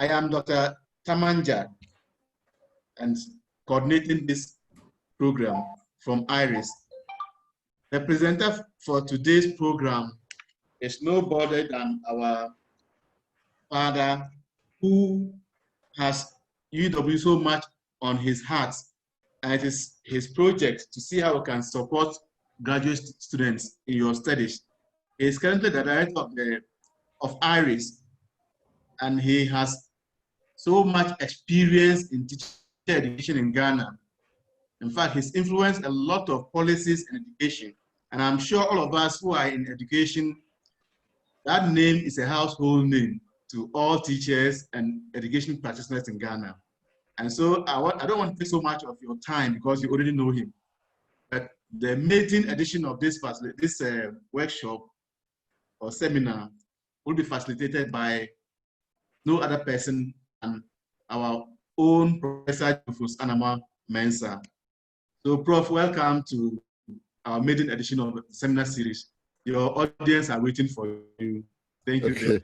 I am Dr. Tamanja and coordinating this program from IRIS. The presenter for today's program is no other than our father who has UW so much on his heart, and it is his project to see how we can support graduate students in your studies. He is currently the director of IRIS, and he has so much experience in teacher education in Ghana. In fact, he's influenced a lot of policies in education. And I'm sure all of us who are in education, that name is a household name to all teachers and education practitioners in Ghana. And so I don't want to take so much of your time because you already know him. But the maiden edition of this workshop or seminar will be facilitated by no other person than our own Professor Jophus Anamuah-Mensah. So, Prof, welcome to our maiden edition of the seminar series. Your audience are waiting for you. Thank you. Okay.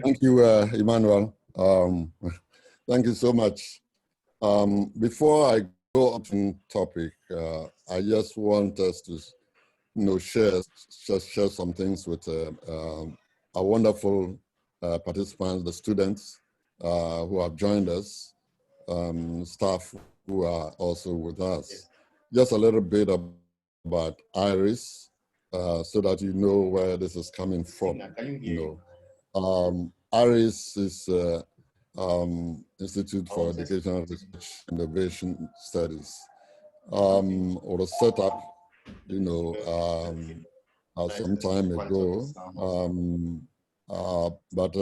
Thank you, Emmanuel. Thank you so much. Before I go on to the topic, I just want us to share some things with our wonderful participants, the students who have joined us, staff who are also with us. Yes. Just a little bit about IRIS, so that you know where this is coming from. IRIS is Institute for Educational Research Innovation Studies. It was set up, some time ago, but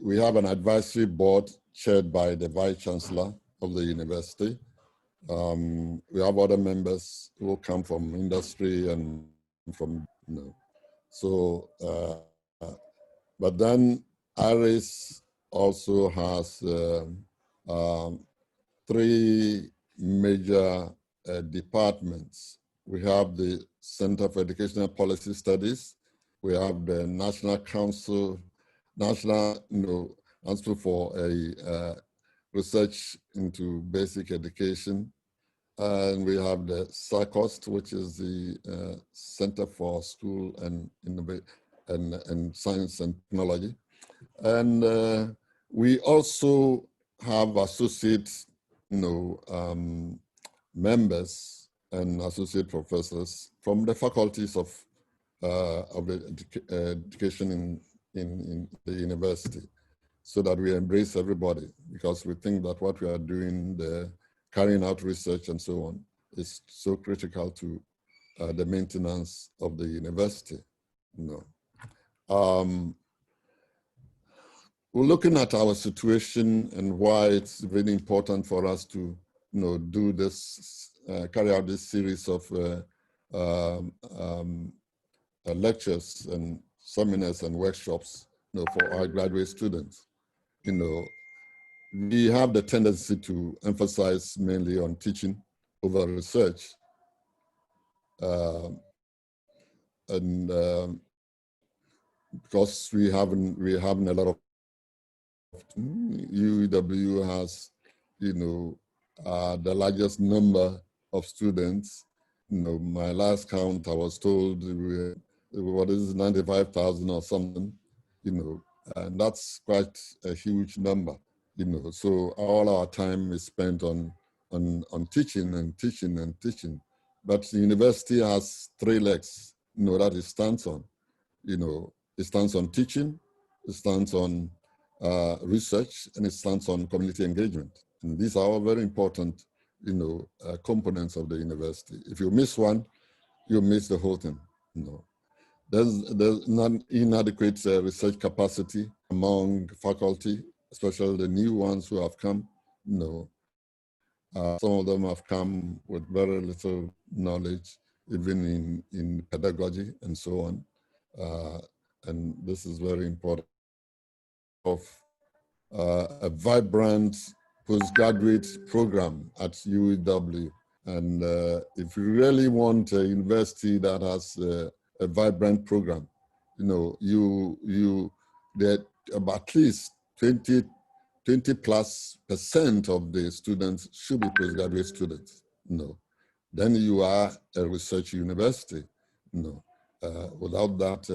we have an advisory board chaired by the Vice Chancellor of the university. We have other members who come from industry and from, but then IRIS also has three major departments. We have the Center for Educational Policy Studies. We have the National Council for research into basic education. And we have the SACOST, which is the Center for School and Science and Technology. And we also have associate members and associate professors from the faculties of education in the university, so that we embrace everybody, because we think that what we are doing, the carrying out research and so on, is so critical to the maintenance of the university. We're looking at our situation and why it's really important for us to do this, carry out this series of lectures and seminars and workshops for our graduate students. We have the tendency to emphasize mainly on teaching over research. Because we haven't a lot of, UW has, the largest number of students. My last count, I was told, what is 95,000 or something, and that's quite a huge number, So all our time is spent on teaching and teaching and teaching. But the university has three legs, that it stands on. It stands on teaching, it stands on research, and it stands on community engagement. And these are all very important, components of the university. If you miss one, you miss the whole thing. There's not inadequate research capacity among faculty, especially the new ones who have come. Some of them have come with very little knowledge, even in pedagogy and so on. And this is very important. Of a vibrant postgraduate program at UW. And if you really want a university that has a vibrant program, there at least 20+% of the students should be postgraduate students. No. Then you are a research university. No. Without that,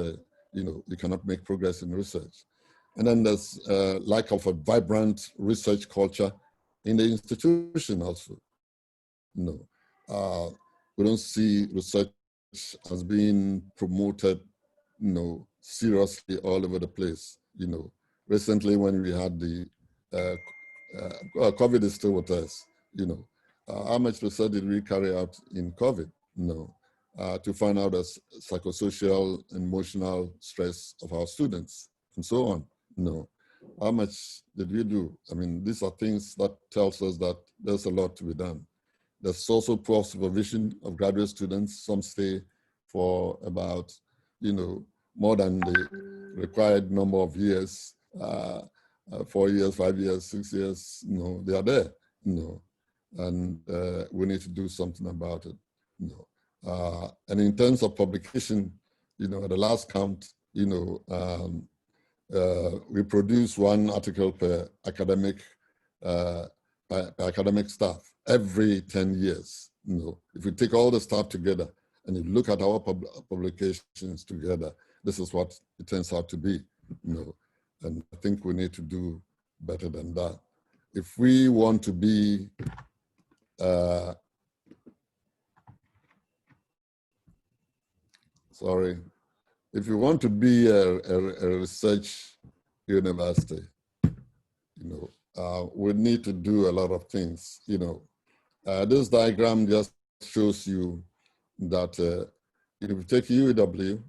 you cannot make progress in research. And then there's lack of a vibrant research culture in the institution also. No. We don't see research as being promoted, seriously all over the place. Recently when we had the COVID is still with us. How much research did we carry out in COVID? No. To find out the psychosocial and emotional stress of our students and so on. No. How much did we do? I mean, these are things that tells us that there's a lot to be done. There's also poor supervision of graduate students. Some stay for about, more than the required number of years, 4 years, 5 years, 6 years, they are there, and we need to do something about it, and in terms of publication, at the last count, we produce one article per academic staff every 10 years. If you take all the staff together and you look at our publications together, this is what it turns out to be. And I think we need to do better than that. If we want to be if you want to be a research university, we need to do a lot of things. This diagram just shows you that if you take UW,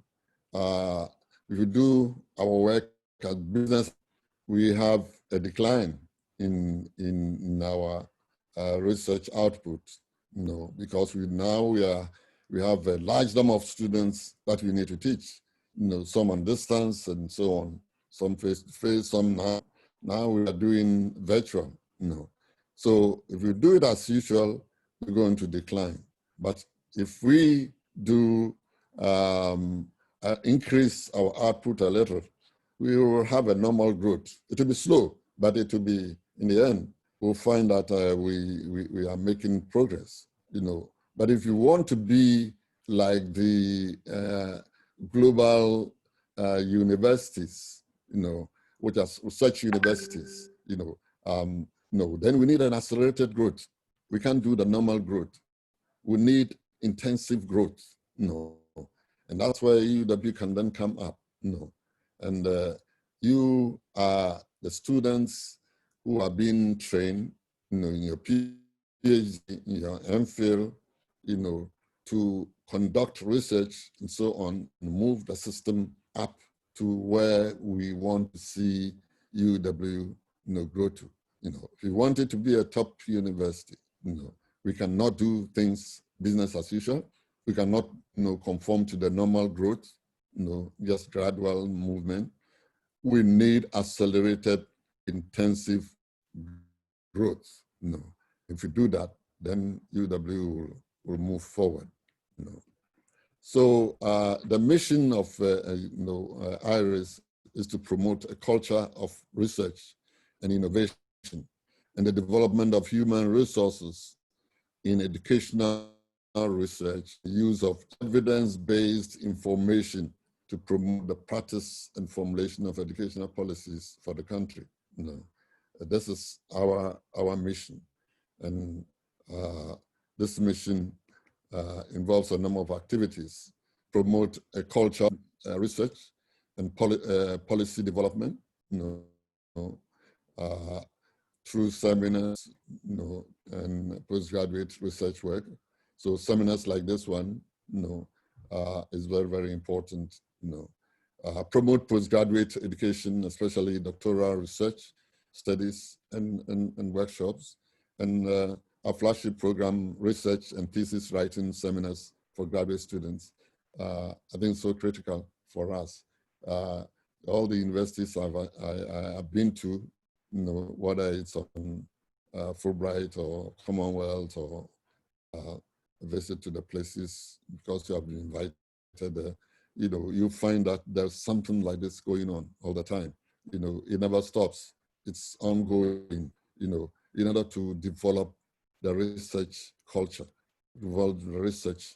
if you do our work at business, we have a decline in our research output, because we have a large number of students that we need to teach, some on distance and so on, some face-to-face, some now we are doing virtual, So if we do it as usual, we're going to decline. But if we do increase our output a little, we will have a normal growth. It will be slow, but it will be, in the end, we'll find that we are making progress, But if you want to be like the global universities, which are research universities, no, then we need an accelerated growth. We can't do the normal growth. We need intensive growth, and that's where UW can then come up, and you are the students who are being trained, in your PhD, in your MPhil, to conduct research and so on, and move the system up to where we want to see UW, grow to. If you want it to be a top university, we cannot do things business as usual. We cannot, conform to the normal growth, just gradual movement. We need accelerated, intensive growth. If we do that, then UW will move forward. So the mission of IRIS is to promote a culture of research and innovation and the development of human resources in educational research, use of evidence-based information to promote the practice and formulation of educational policies for the country. This is our mission. And this mission involves a number of activities: promote a culture of research and policy development, through seminars, and postgraduate research work. So seminars like this one, is very, very important. Promote postgraduate education, especially doctoral research, studies, and workshops, and our flagship program, research and thesis writing seminars for graduate students. I think it's so critical for us. All the universities I've been to, whether it's on Fulbright or Commonwealth or visit to the places because you have been invited, you find that there's something like this going on all the time. It never stops. it's ongoing, in order to develop the research culture, develop the research,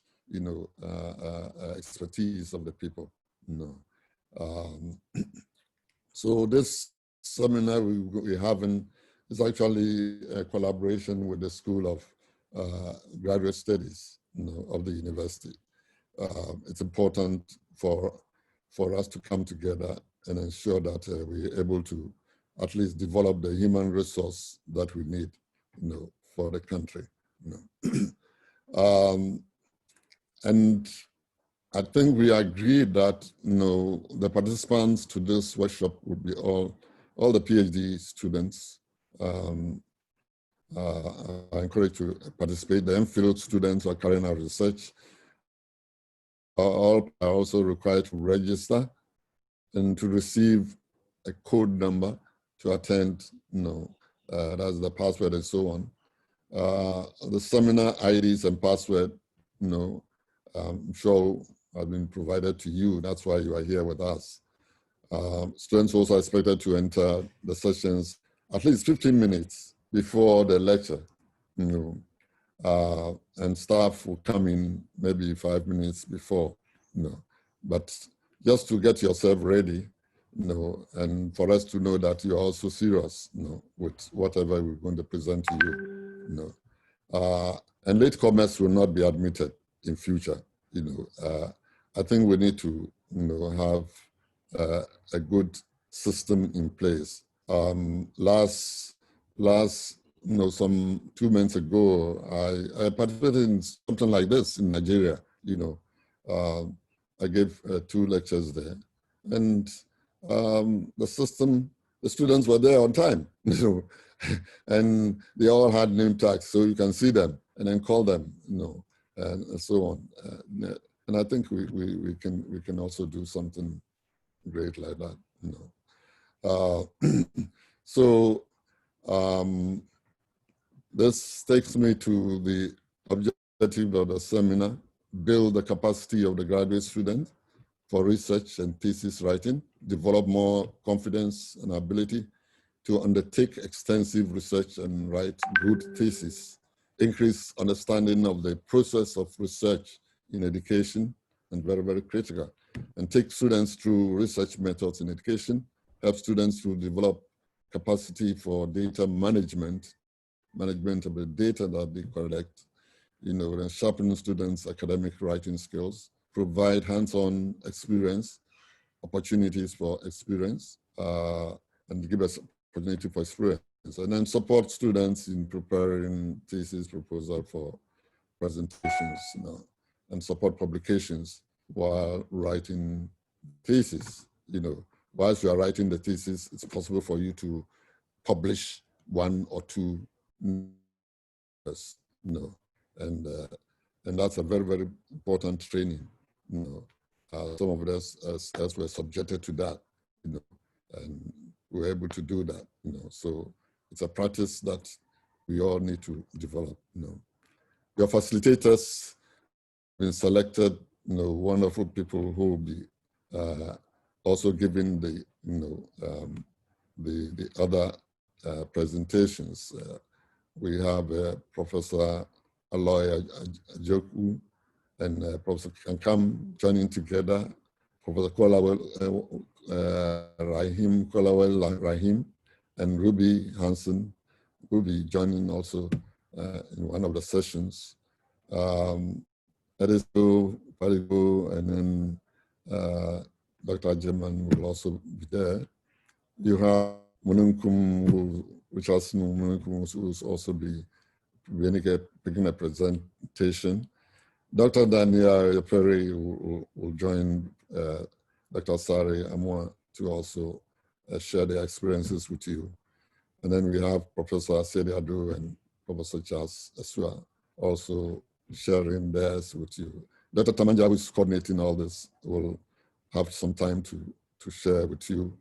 expertise of the people. So this seminar we're having is actually a collaboration with the School of Graduate Studies, of the university. It's important for us to come together and ensure that we're able to at least develop the human resource that we need, for the country. And I think we agreed that the participants to this workshop would be all the PhD students. I encourage you to participate. The MPhil students who are carrying out research are also required to register and to receive a code number to attend. That's the password and so on. The seminar IDs and password, I'm sure have been provided to you. That's why you are here with us. Students also expected to enter the sessions at least 15 minutes before the lecture, and staff will come in maybe 5 minutes before, But just to get yourself ready, and for us to know that you're also serious, with whatever we're going to present to you, and latecomers will not be admitted in future, I think we need to, have a good system in place. Some 2 months ago, I participated in something like this in Nigeria. I gave 2 lectures there, and the students were there on time, and they all had name tags, so you can see them and then call them, and so on. And I think we can also do something great like that, So this takes me to the objective of the seminar: build the capacity of the graduate student for research and thesis writing, develop more confidence and ability to undertake extensive research and write good thesis, increase understanding of the process of research in education, and very, very critical, and take students through research methods in education, help students to develop capacity for data management of the data that they collect, and sharpen students' academic writing skills, provide hands-on experience, opportunities for experience, and give us opportunity for experience, and then support students in preparing thesis proposal for presentations, and support publications while writing thesis. Whilst you are writing the thesis, it's possible for you to publish 1 or 2 and that's a very, very important training. Some of us as were subjected to that, and we're able to do that. So it's a practice that we all need to develop. Your facilitators have been selected, wonderful people who will be also giving the other presentations. We have Professor Aloy Ajoku and Professor Kankam joining together, Professor Rahim, and Ruby Hansen will be joining also in one of the sessions. Ediso, Parigo, and then Dr. German will also be there. You have Mununkum, Richardson Mununkum, who will also be picking a presentation. Dr. Daniel Perry will join Dr. Sari Amua to also share their experiences with you. And then we have Professor Sedi Adu and Professor Charles Asua also sharing theirs with you. Dr. Tamanja, who is coordinating all this, will have some time to share with you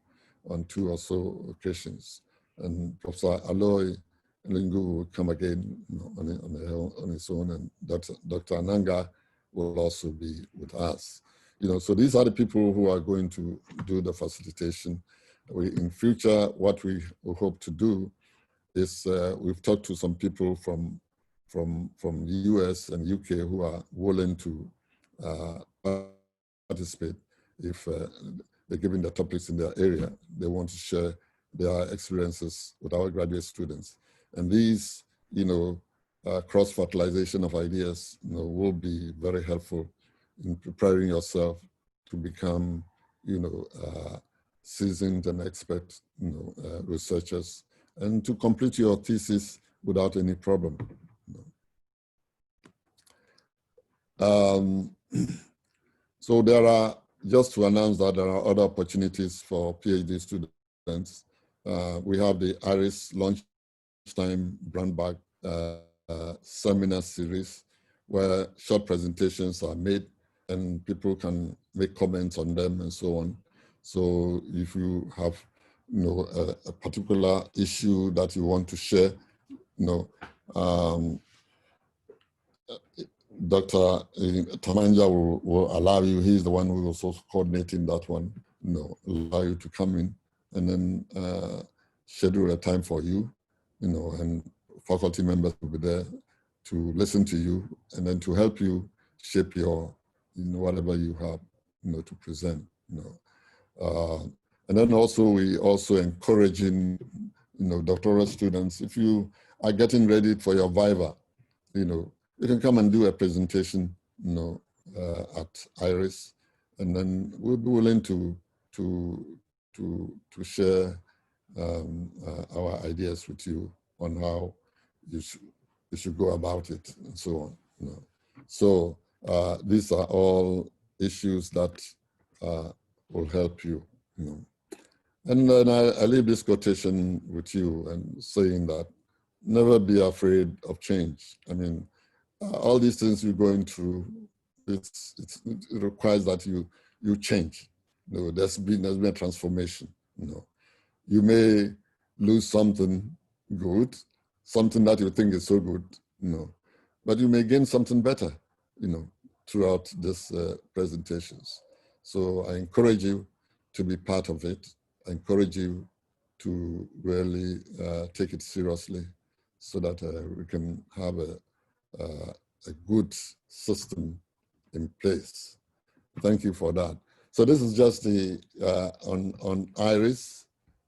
on 2 or so occasions. And Professor Aloy Lingu will come again on his own, and Dr. Ananga will also be with us. So these are the people who are going to do the facilitation. in future, what we hope to do is we've talked to some people from the US and UK who are willing to participate if they're given the topics in their area. They want to share their experiences with our graduate students. And these, cross-fertilization of ideas, will be very helpful in preparing yourself to become, seasoned and expert, researchers, and to complete your thesis without any problem. So there are, just to announce that there are other opportunities for PhD students. We have the IRIS Lunchtime Brand Bag seminar series where short presentations are made and people can make comments on them and so on. So if you have a particular issue that you want to share, Dr. Tamanja will allow you, he's the one who was also coordinating that one, allow you to come in and then schedule a time for you, and faculty members will be there to listen to you and then to help you shape your, whatever you have, to present, and then also we also encouraging, doctoral students, if you are getting ready for your Viva, you can come and do a presentation, at IRIS, and then we'll be willing to share our ideas with you on how you should go about it and so on. So these are all issues that will help you. And then I leave this quotation with you and saying that never be afraid of change. I mean, all these things you're going through, it requires that you change. There's been a transformation. You may lose something good, something that you think is so good, but you may gain something better, throughout these presentations. So I encourage you to be part of it. I encourage you to really take it seriously so that we can have a good system in place. Thank you for that. So this is just the on IRIS.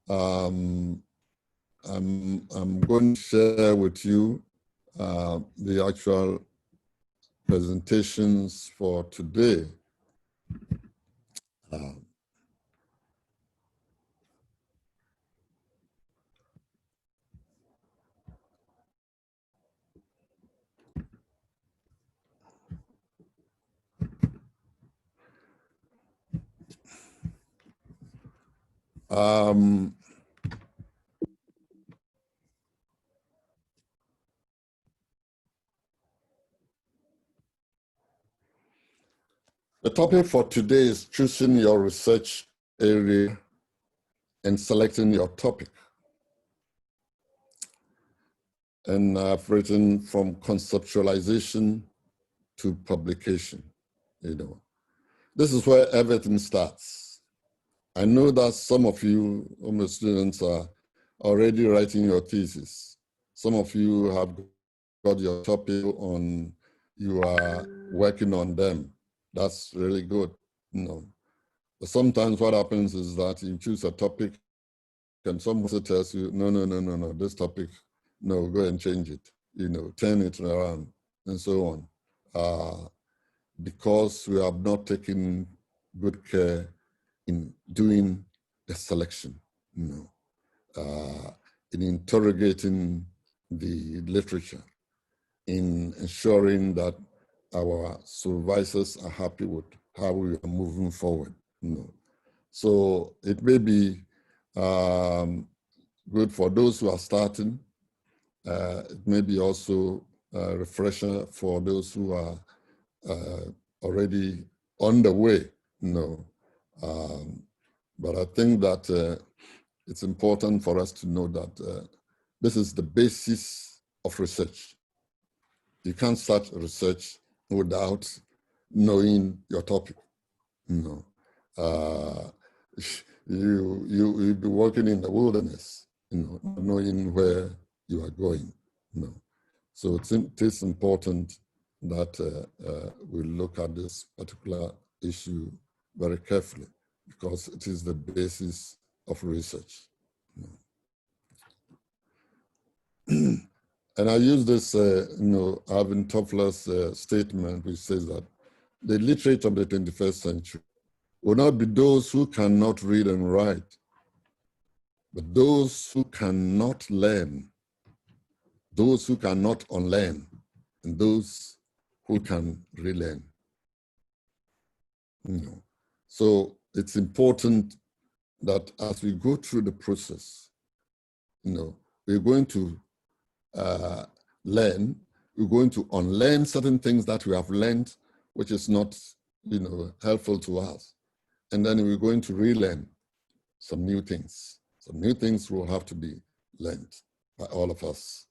I'm going to share with you the actual presentations for today. The topic for today is choosing your research area and selecting your topic. And I've written from conceptualization to publication, This is where everything starts. I know that some of you, almost students, are already writing your thesis. Some of you have got your topic on, you are working on them. That's really good, But sometimes what happens is that you choose a topic and someone tells you, no, this topic, no, go and change it, turn it around and so on. Because we have not taken good care in doing the selection, in interrogating the literature, in ensuring that our supervisors are happy with how we are moving forward. So it may be good for those who are starting. It may be also a refresher for those who are already on the way. But I think that it's important for us to know that this is the basis of research. You can't start research without knowing your topic. you'll be walking in the wilderness, not knowing where you are going. So it is important that we look at this particular issue very carefully, because it is the basis of research. And I use this, Alvin Toffler's statement, which says that the literate of the 21st century will not be those who cannot read and write, but those who cannot learn, those who cannot unlearn, and those who can relearn. So it's important that as we go through the process, we're going to learn, we're going to unlearn certain things that we have learned, which is not, helpful to us. And then we're going to relearn some new things. Some new things will have to be learned by all of us.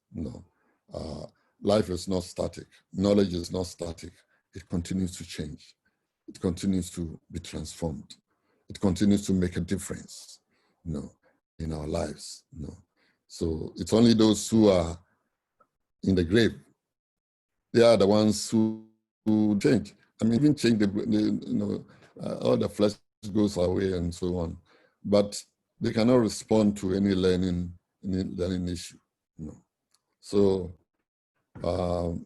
Life is not static. Knowledge is not static. It continues to change. It continues to be transformed. It continues to make a difference, in our lives. So it's only those who are in the grave, they are the ones who change. I mean, even change all the flesh goes away and so on, but they cannot respond to any learning issue. So, so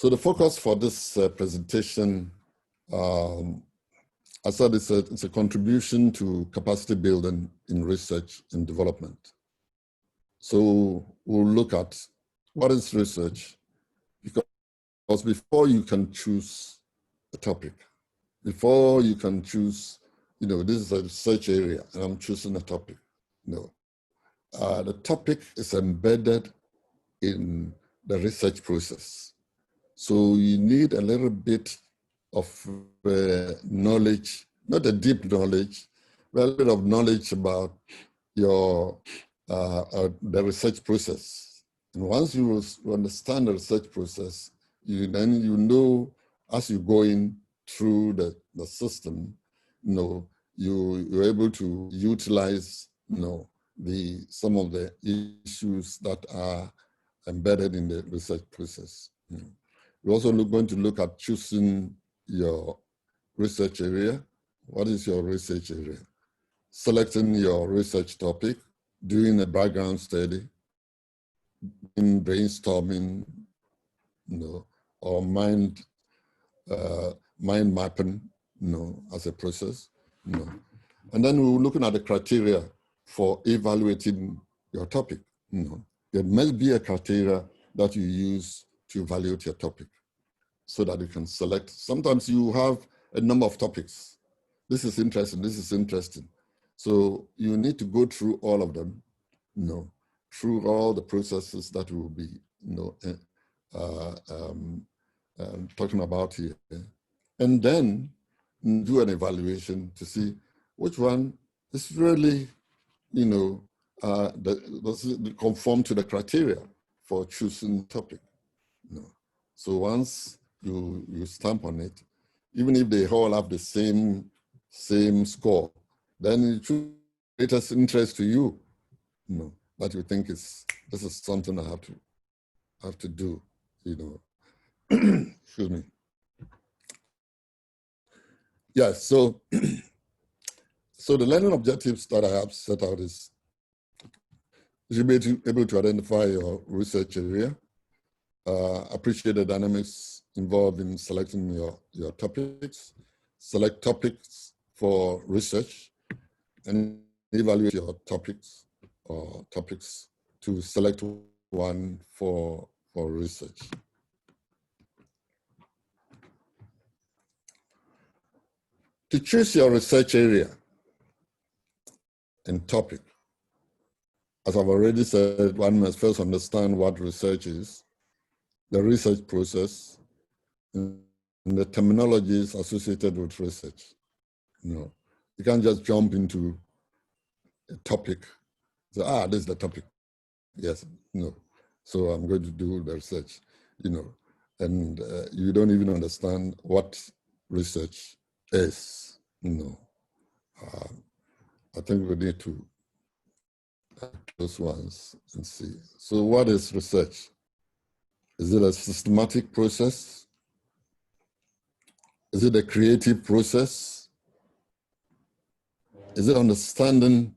the focus for this presentation, I said it's a contribution to capacity building in research and development. So we'll look at what is research, because before you can choose a topic, before you can choose, this is a research area and I'm choosing a topic. The topic is embedded in the research process. So you need a little bit of knowledge, not a deep knowledge, but a little bit of knowledge about your the research process. And once you understand the research process, then you know as you go in through the system, you're able to utilize some of the issues that are embedded in the research process. We're also going to look at choosing your research area. What is your research area? Selecting your research topic, doing a background study, in brainstorming, or mind mapping, as a process, And then we're looking at the criteria for evaluating your topic. There must be a criteria that you use to evaluate your topic so that you can select. Sometimes you have a number of topics. This is interesting, this is interesting. So you need to go through all of them, through all the processes that we'll be, talking about here. And then do an evaluation to see which one is really, does it conform to the criteria for choosing topic. So once you stamp on it, even if they all have the same score, then it should greatest interest to you, that you think this is something I have to do, Excuse me. Yeah, so the learning objectives that I have set out is you should be able to identify your research area, appreciate the dynamics involved in selecting your topics, select topics for research, and evaluate your topics to select one for research. To choose your research area and topic, as I've already said, one must first understand what research is, the research process, and the terminologies associated with research. You can't just jump into a topic, say, this is the topic. Yes, no. So I'm going to do the research, and you don't even understand what research is, I think we need to those ones and see. So what is research? Is it a systematic process? Is it a creative process? Is it understanding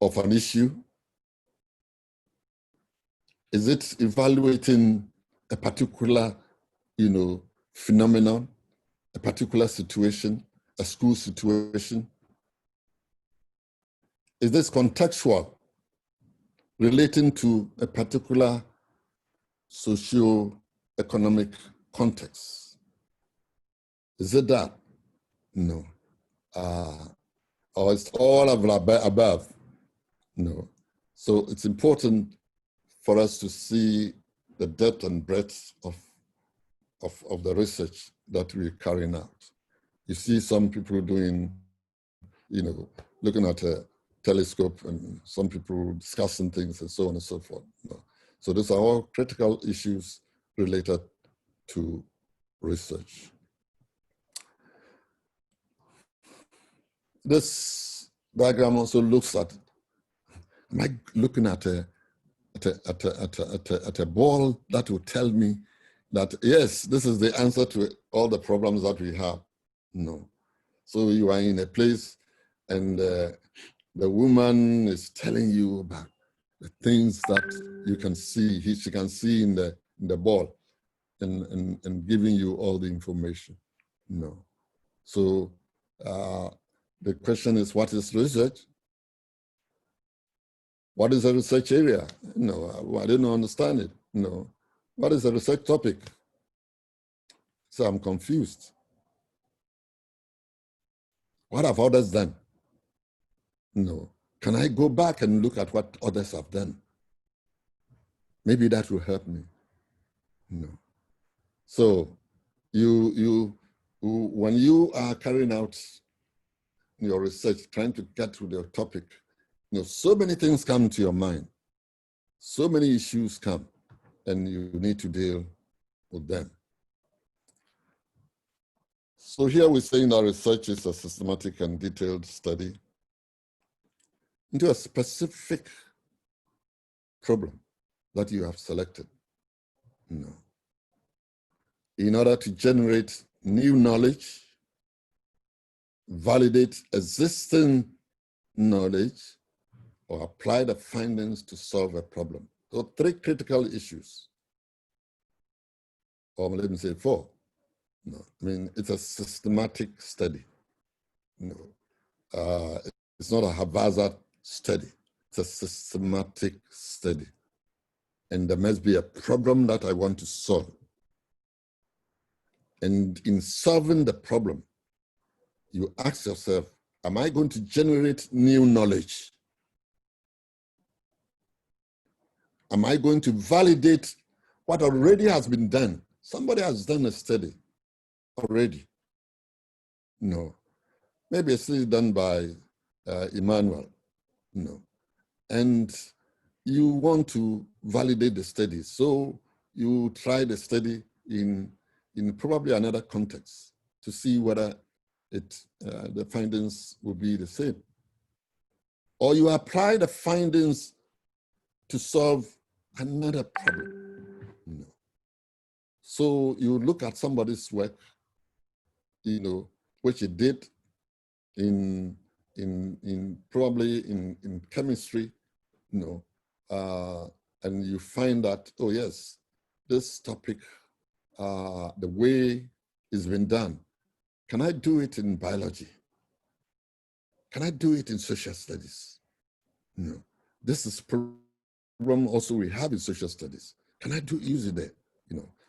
of an issue? Is it evaluating a particular, phenomenon, a particular situation, a school situation? Is this contextual, relating to a particular socio-economic context? Is it that? No. Or it's all of the above? No. So it's important for us to see the depth and breadth of the research that we're carrying out. You see some people doing, looking at a telescope, and some people discussing things and so on and so forth. No. So these are all critical issues related to research. This diagram also looks at, am I looking at a ball that will tell me that, yes, this is the answer to all the problems that we have? No. So you are in a place and the woman is telling you about the things that you can see, she can see in the ball and giving you all the information. No. So the question is, what is research? What is a research area? No, I didn't understand it. No. What is a research topic? So I'm confused. What have others done? No. Can I go back and look at what others have done? Maybe that will help me. No. So when you are carrying out your research, trying to get to the topic, so many things come to your mind. So many issues come, and you need to deal with them. So here we're saying that research is a systematic and detailed study into a specific problem that you have selected. No. In order to generate new knowledge, validate existing knowledge, or apply the findings to solve a problem. So 3 critical issues. Or let me say 4. No, I mean, it's a systematic study. No, it's not a haphazard study. It's a systematic study. And there must be a problem that I want to solve. And in solving the problem, you ask yourself, am I going to generate new knowledge? Am I going to validate what already has been done? Somebody has done a study already. No. Maybe a study done by Emmanuel. No. And you want to validate the study. So you try the study in probably another context to see whether the findings will be the same. Or you apply the findings to solve another problem. No. So you look at somebody's work, which he did probably in chemistry, and you find that, oh yes, this topic, the way it's been done, can I do it in biology? Can I do it in social studies? No. This is problem also we have in social studies. Can I use it there?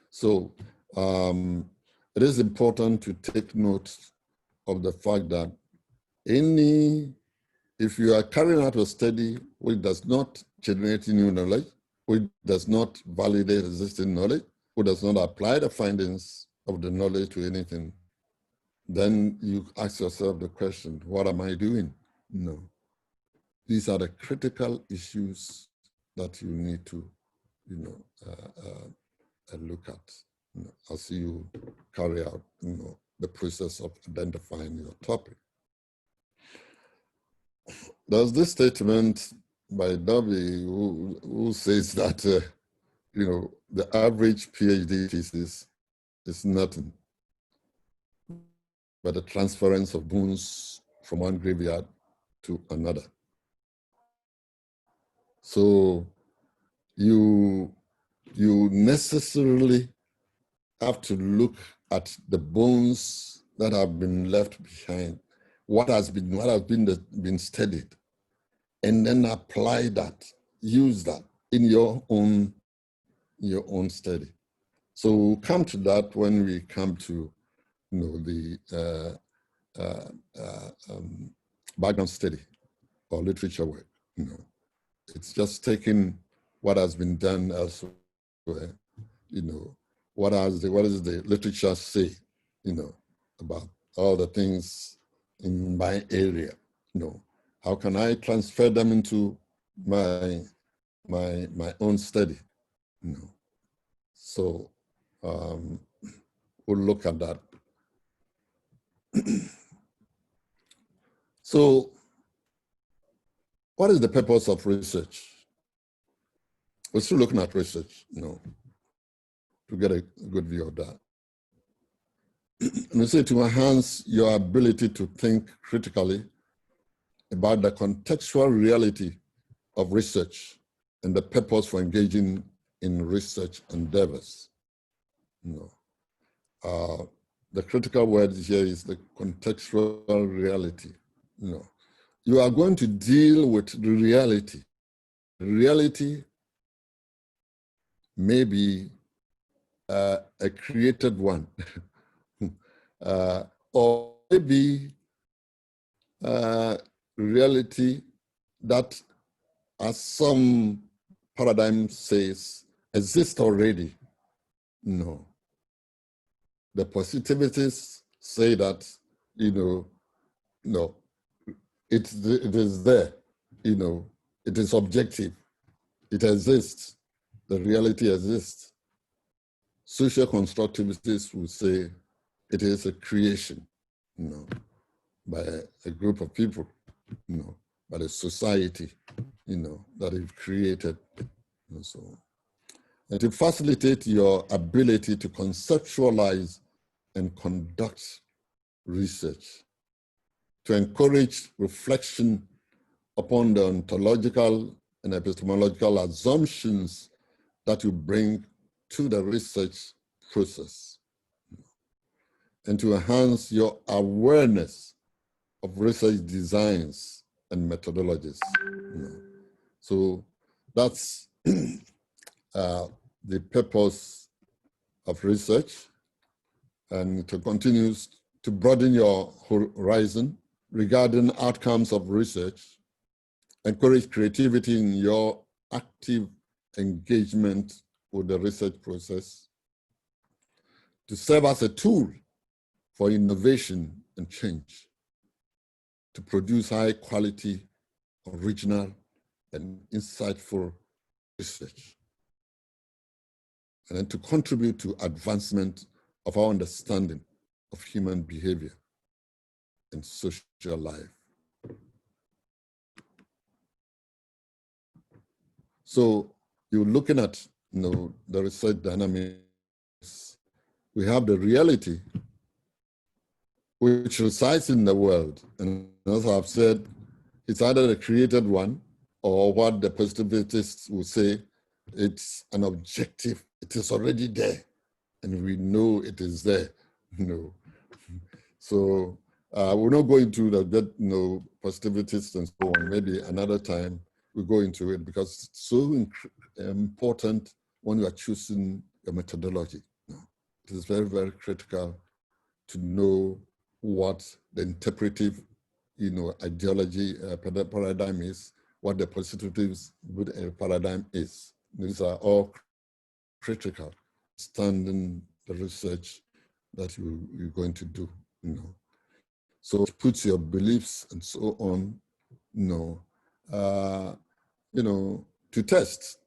So it is important to take note of the fact that if you are carrying out a study which does not generate new knowledge, which does not validate existing knowledge, which does not apply the findings of the knowledge to anything, then you ask yourself the question, what am I doing? No. These are the critical issues that you need to, look at as you carry out, the process of identifying your topic. there's this statement by Dobby who says that, the average PhD thesis is nothing but the transference of bones from one graveyard to another. So you necessarily have to look at the bones that have been left behind, what has been studied, and then apply that, use that in your own study. So we'll come to that when we come to the background study or literature work. It's just taking what has been done elsewhere. What does the literature say? About all the things in my area. How can I transfer them into my own study? So we'll look at that. So what is the purpose of research? We're still looking at research, to get a good view of that. And we say to enhance your ability to think critically about the contextual reality of research and the purpose for engaging in research endeavors. The critical word here is the contextual reality. You are going to deal with the reality. The reality may be a created one, or maybe reality that, as some paradigm says, exists already. No. The positivists say that, no, it is there, it is objective, it exists, the reality exists. Social constructivists will say it is a creation, by a group of people, by a society, that is created, and so on. And to facilitate your ability to conceptualize and conduct research, to encourage reflection upon the ontological and epistemological assumptions that you bring to the research process, and to enhance your awareness of research designs and methodologies. So that's the purpose of research, and to continue to broaden your horizon regarding outcomes of research, encourage creativity in your active engagement with the research process, to serve as a tool for innovation and change, to produce high quality, original, and insightful research, and then to contribute to advancement of our understanding of human behavior and social life. So you're looking at the research dynamics. We have the reality which resides in the world. And as I've said, it's either a created one or what the positivists will say, it's an objective. It is already there. And we know it is there. So we're not going to the positivists and so on. Maybe another time we go into it, because it's so important when you are choosing a methodology. It is very, very critical to know what the interpretive, ideology paradigm is, what the positive paradigm is. These are all critical, standing the research that you're going to do. So it puts your beliefs and so on, to test.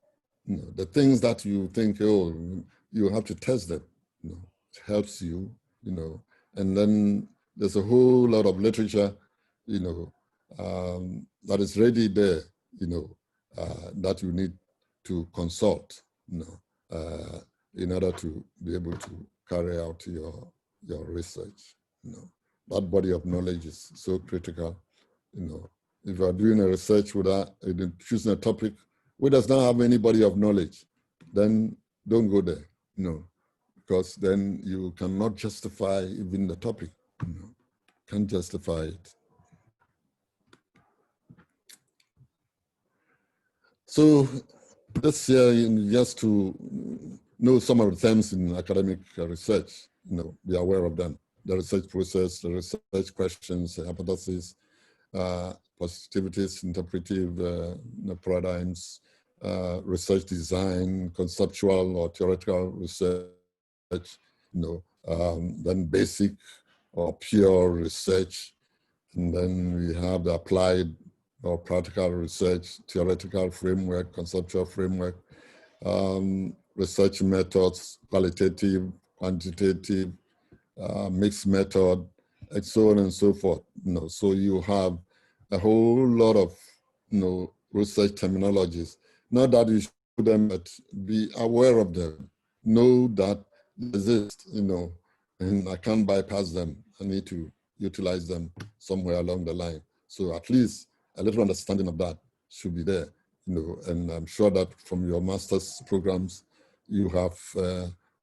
The things that you think, you have to test them. It helps you, and then there's a whole lot of literature, that is ready there, that you need to consult, in order to be able to carry out your research. That body of knowledge is so critical. If you are doing a research without choosing a topic which does not have any body of knowledge, then don't go there, because then you cannot justify even the topic. Can't justify it. So this year, just to know some of the terms in academic research, be aware of them. The research process, the research questions, the hypothesis, positivities, interpretive paradigms, research design, conceptual or theoretical research, then basic or pure research, and then we have the applied or practical research, theoretical framework, conceptual framework, research methods, qualitative, quantitative, mixed method, and so on and so forth. So you have a whole lot of research terminologies. Not that you should them, but be aware of them. Know that they exist, and I can't bypass them. I need to utilize them somewhere along the line. So at least a little understanding of that should be there, and I'm sure that from your master's programs, you have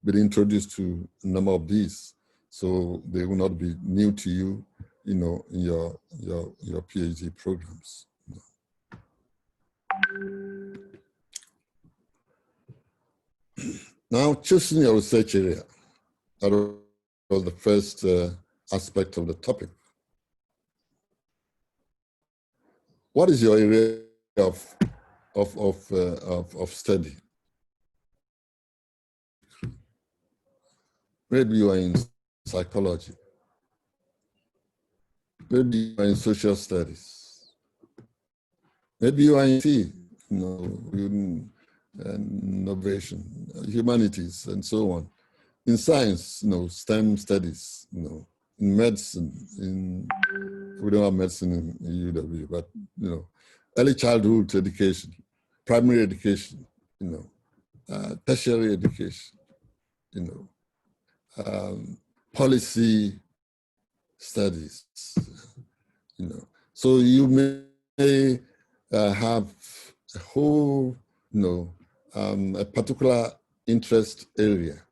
been introduced to a number of these, so they will not be new to you, in your PhD programs. Now, choosing your research area, that was the first aspect of the topic. What is your area of study? Maybe you are in psychology. Maybe you are in social studies. Maybe you are in innovation, humanities, and so on. In science, STEM studies, in medicine, we don't have medicine in UW, but, early childhood education, primary education, tertiary education, policy studies, So you may have a whole, a particular interest area,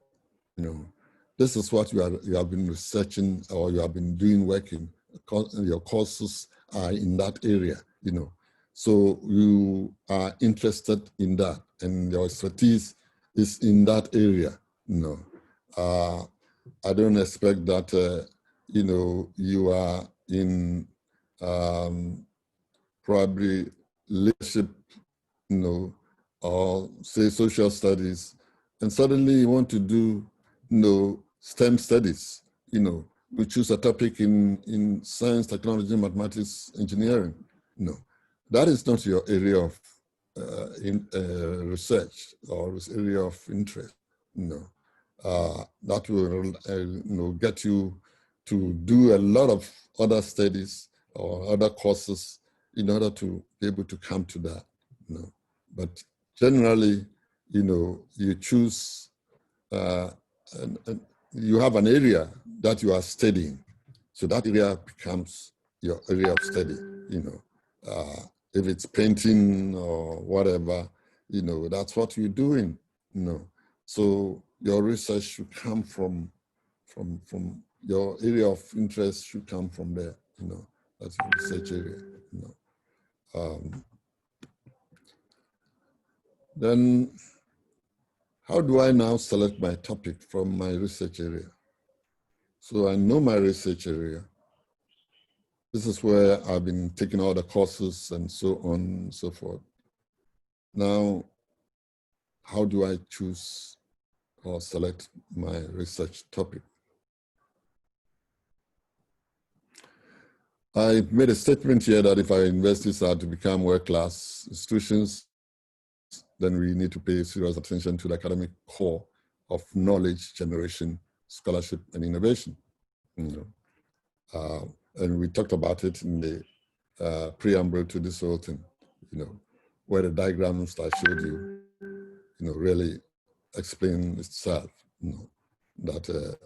This is what you have been researching, or you have been doing working. Your courses are in that area, So you are interested in that, and your expertise is in that area, I don't expect that, you are in probably leadership, or say social studies, and suddenly you want to do, STEM studies, we choose a topic in science, technology, mathematics, engineering. That is not your area of research or area of interest. That will get you to do a lot of other studies or other courses in order to be able to come to that. But generally, you choose, and you have an area that you are studying. So that area becomes your area of study, if it's painting or whatever, that's what you're doing, So your research should come from your area of interest should come from there, that's your research area, Then how do I now select my topic from my research area? So I know my research area. This is where I've been taking all the courses and so on and so forth. Now, how do I choose or select my research topic? I made a statement here that if our universities are to become world-class institutions, then we need to pay serious attention to the academic core of knowledge generation, scholarship, and innovation. And we talked about it in the preamble to this whole thing, where the diagrams I showed you, really explain itself, that,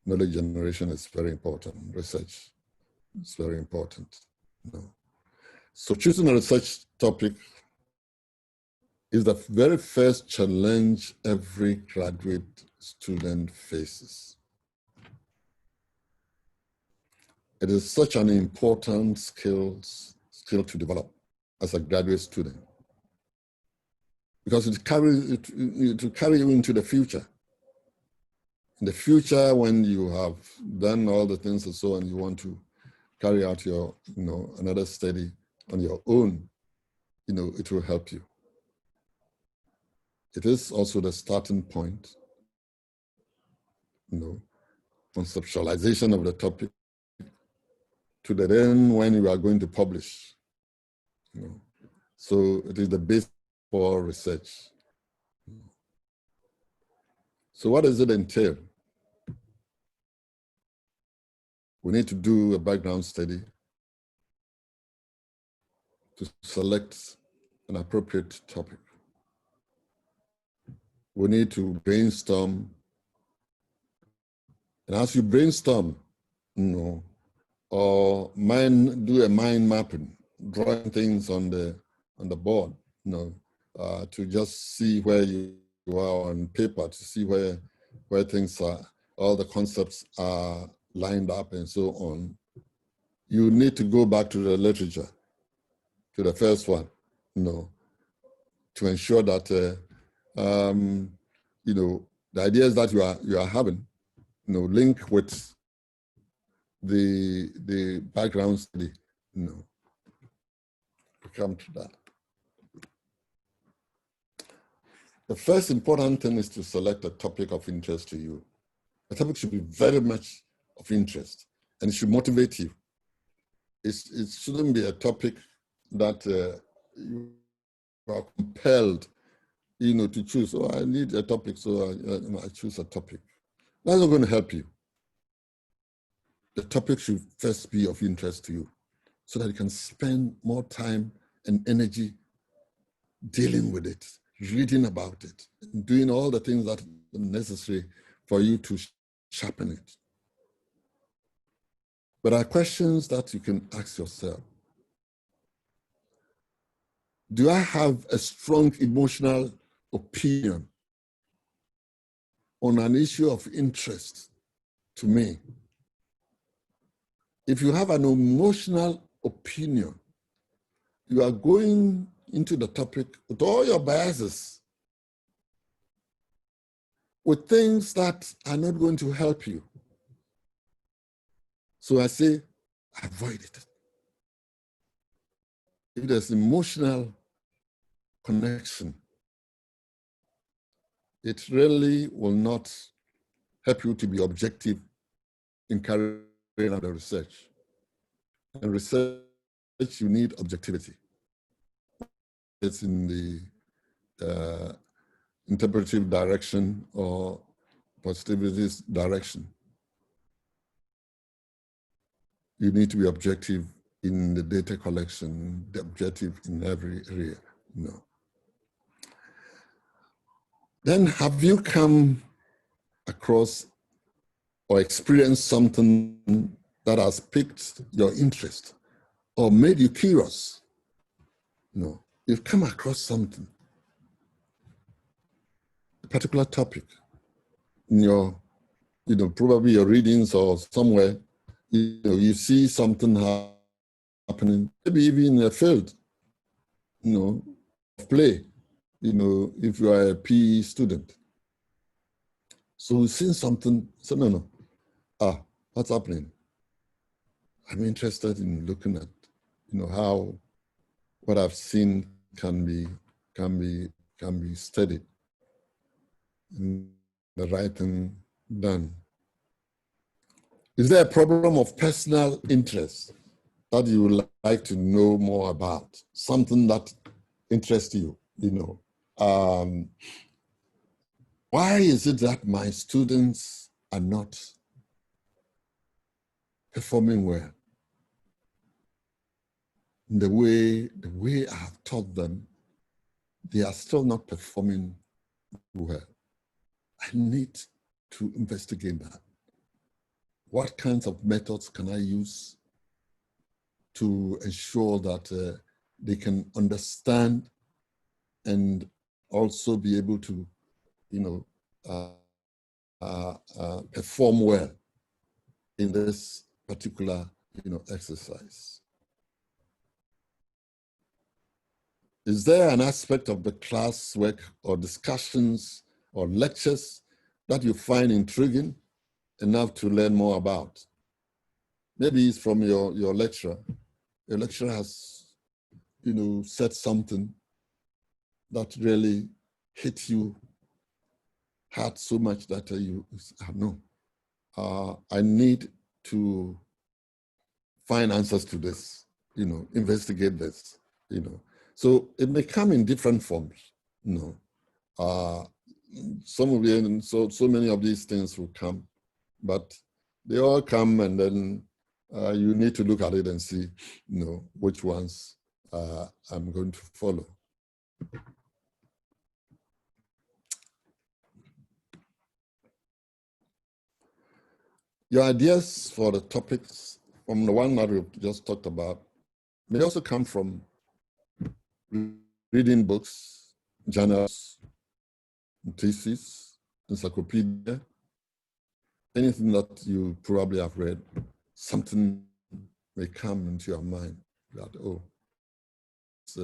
knowledge generation is very important. Research is very important. So choosing a research topic is the very first challenge every graduate student faces. It is such an important skill to develop as a graduate student, because it will carry you into the future. In the future, when you have done all the things and so on, you want to carry out your, another study on your own, it will help you. It is also the starting point, conceptualization of the topic to the end when you are going to publish. So it is the base for research. So what does it entail? We need to do a background study to select an appropriate topic. We need to brainstorm. And as you brainstorm, or do a mind mapping, drawing things on the board, to just see where you are on paper, to see where things are, all the concepts are lined up and so on. You need to go back to the literature, to the first one, to ensure that the ideas that you are having, link with the background study, to come to that. The first important thing is to select a topic of interest to you. The topic should be very much of interest, and it should motivate you. It shouldn't be a topic that you are compelled, to choose. Oh, I need a topic, so I choose a topic. That's not going to help you. The topic should first be of interest to you, so that you can spend more time and energy dealing with it, reading about it, and doing all the things that are necessary for you to sharpen it. But there are questions that you can ask yourself. Do I have a strong emotional opinion on an issue of interest to me? If you have an emotional opinion, you are going into the topic with all your biases, with things that are not going to help you. So I say, avoid it. If there's emotional connection, it really will not help you to be objective in carrying out the research. And research, you need objectivity. It's in the interpretive direction or positivist direction. You need to be objective in the data collection, the objective in every area. Then have you come across or experienced something that has piqued your interest or made you curious? You've come across something, a particular topic in your, probably your readings or somewhere, you see something happening, maybe even in a field, of play, if you are a PE student. So you've seen something, so no, what's happening? I'm interested in looking at, how what I've seen can be studied and the right thing done. Is there a problem of personal interest that you would like to know more about? Something that interests you, why is it that my students are not performing well? the way I have taught them, they are still not performing well. I need to investigate that. What kinds of methods can I use to ensure that they can understand and also be able to, perform well in this particular, exercise? Is there an aspect of the classwork or discussions or lectures that you find intriguing enough to learn more about? Maybe it's from your lecturer. Your lecturer has, said something that really hit you hard so much that I need to find answers to this, investigate this, So it may come in different forms, Some of the, so many of these things will come, but they all come, and then you need to look at it and see, which ones I'm going to follow. Your ideas for the topics from the one that we've just talked about may also come from reading books, journals, thesis, encyclopedia, anything that you probably have read. Something may come into your mind that, it's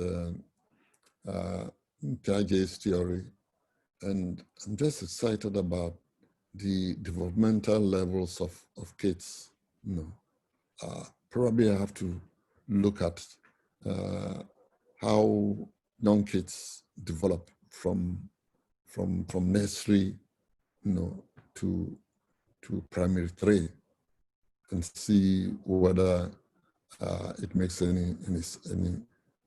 Piaget's theory, and I'm just excited about the developmental levels of kids. Probably I have to look at how young kids develop from nursery, to primary 3, and see whether it makes any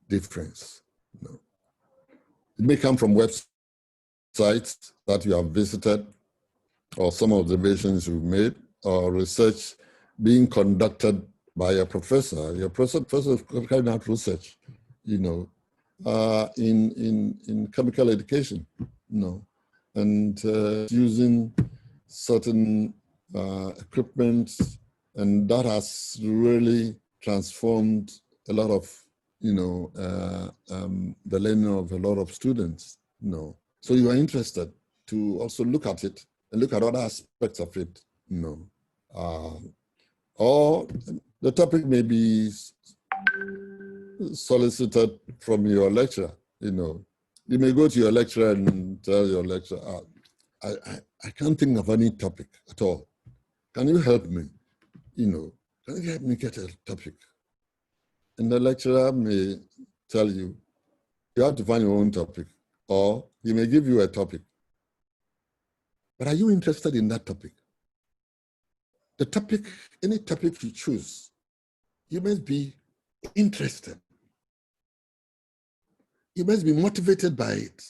difference. It may come from websites that you have visited, or some observations you've made, or research being conducted by a professor. Your professor is carrying out research, in chemical education, and using certain equipment, and that has really transformed a lot of, the learning of a lot of students. So you are interested to also look at it and look at other aspects of it, or the topic may be solicited from your lecturer. You may go to your lecturer and tell your lecturer, I can't think of any topic at all. Can you help me? Can you help me get a topic? And the lecturer may tell you, you have to find your own topic, or he may give you a topic. But are you interested in that topic? The topic, any topic you choose, you must be interested. You must be motivated by it,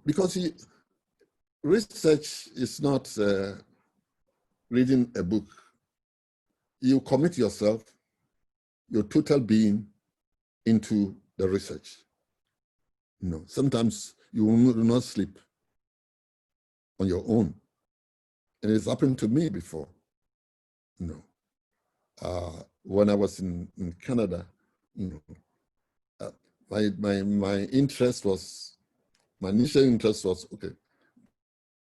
because research is not reading a book. You commit yourself, your total being, into the research. Sometimes you will not sleep on your own. And it's happened to me before. When I was in Canada, my interest was, my initial interest was,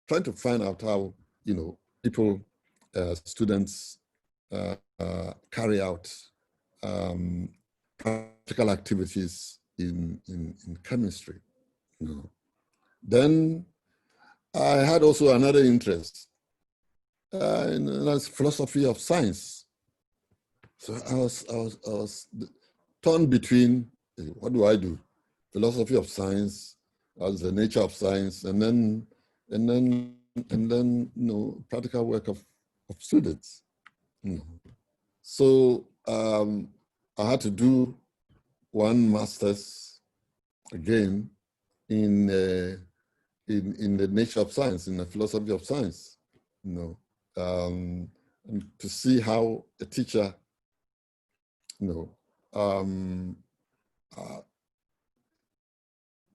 trying to find out how, people, students carry out practical activities in chemistry. Then I had also another interest in philosophy of science. So I was torn between, what do I do? Philosophy of science, as the nature of science, and then practical work of students. So I had to do one master's again in the nature of science, in the philosophy of science, and to see how a teacher,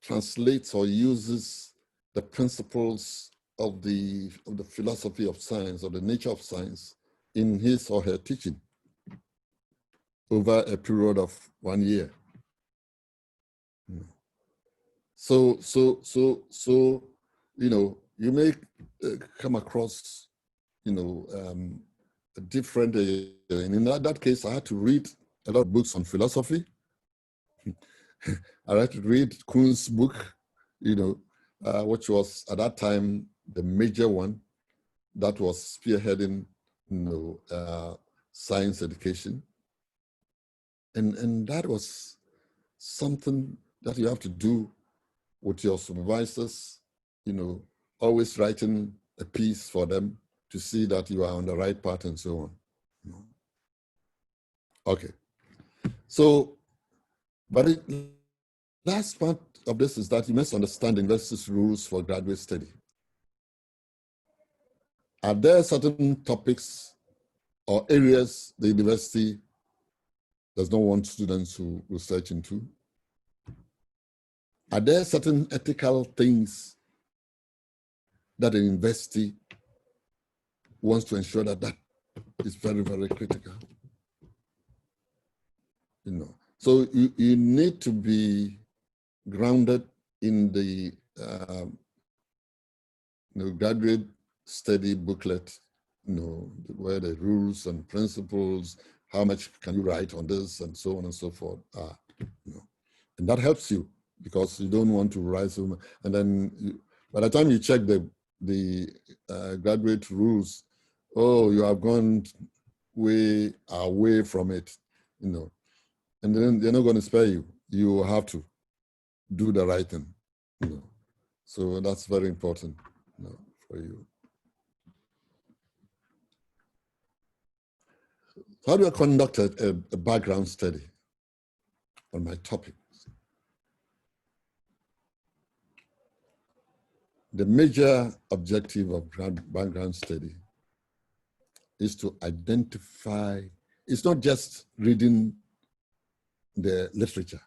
translates or uses the principles of the philosophy of science or the nature of science in his or her teaching over a period of 1 year. So, you may come across, a different, and in that case, I had to read a lot of books on philosophy. I had to read Kuhn's book, which was at that time the major one that was spearheading, science education. And that was something that you have to do with your supervisors, always writing a piece for them to see that you are on the right path and so on. Okay. So, but the last part of this is that you must understand the university's rules for graduate study. Are there certain topics or areas the university does not want students to research into? Are there certain ethical things that the university wants to ensure that is very, very critical? So you need to be grounded in the graduate study booklet, where the rules and principles, how much can you write on this, and so on and so forth are. And that helps you because you don't want to write so much. And then by the time you check the graduate rules, you have gone way away from it, and then they're not going to spare you. You have to do the right thing, So that's very important, for you. How do I conduct a background study on my topic? The major objective of background study is to identify, it's not just reading the literature.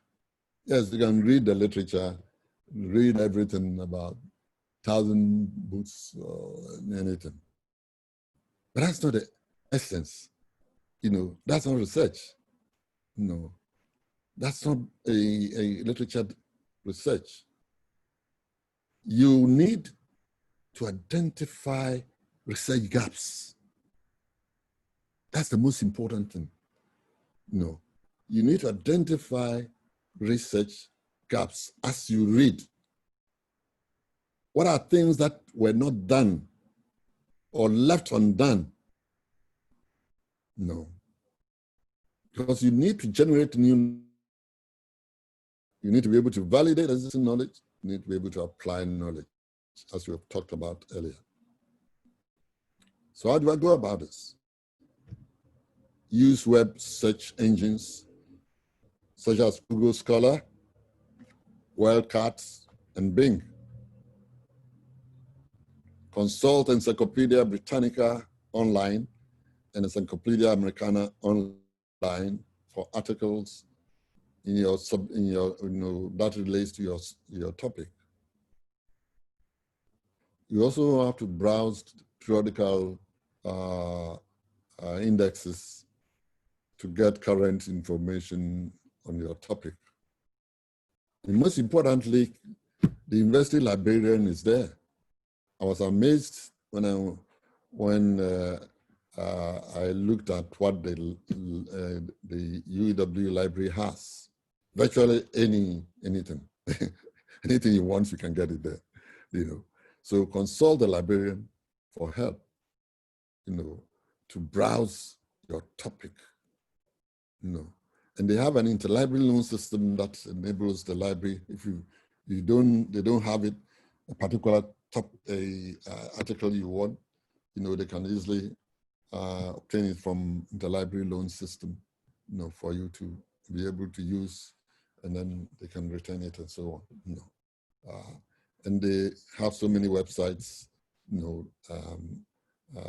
Yes, you can read the literature, read everything about 1,000 books or anything. But that's not the essence. That's not research. That's not a literature research. You need to identify research gaps. That's the most important thing. You need to identify research gaps as you read. What are things that were not done or left undone? Because you need to generate new. You need to be able to validate existing knowledge. You need to be able to apply knowledge, as we have talked about earlier. So how do I go about this? Use web search engines such as Google Scholar, Wildcats, and Bing. Consult Encyclopedia Britannica online and Encyclopedia Americana online for articles that relates to your topic. You also have to browse periodical indexes to get current information on your topic. And most importantly, the university librarian is there. I was amazed when I looked at what the UW library has. Virtually anything, anything you want, you can get it there. So consult the librarian for help. To browse your topic. And they have an interlibrary loan system that enables the library, if they don't have it, a particular article you want, they can easily obtain it from the library loan system, for you to be able to use, and then they can return it and so on. And they have so many websites,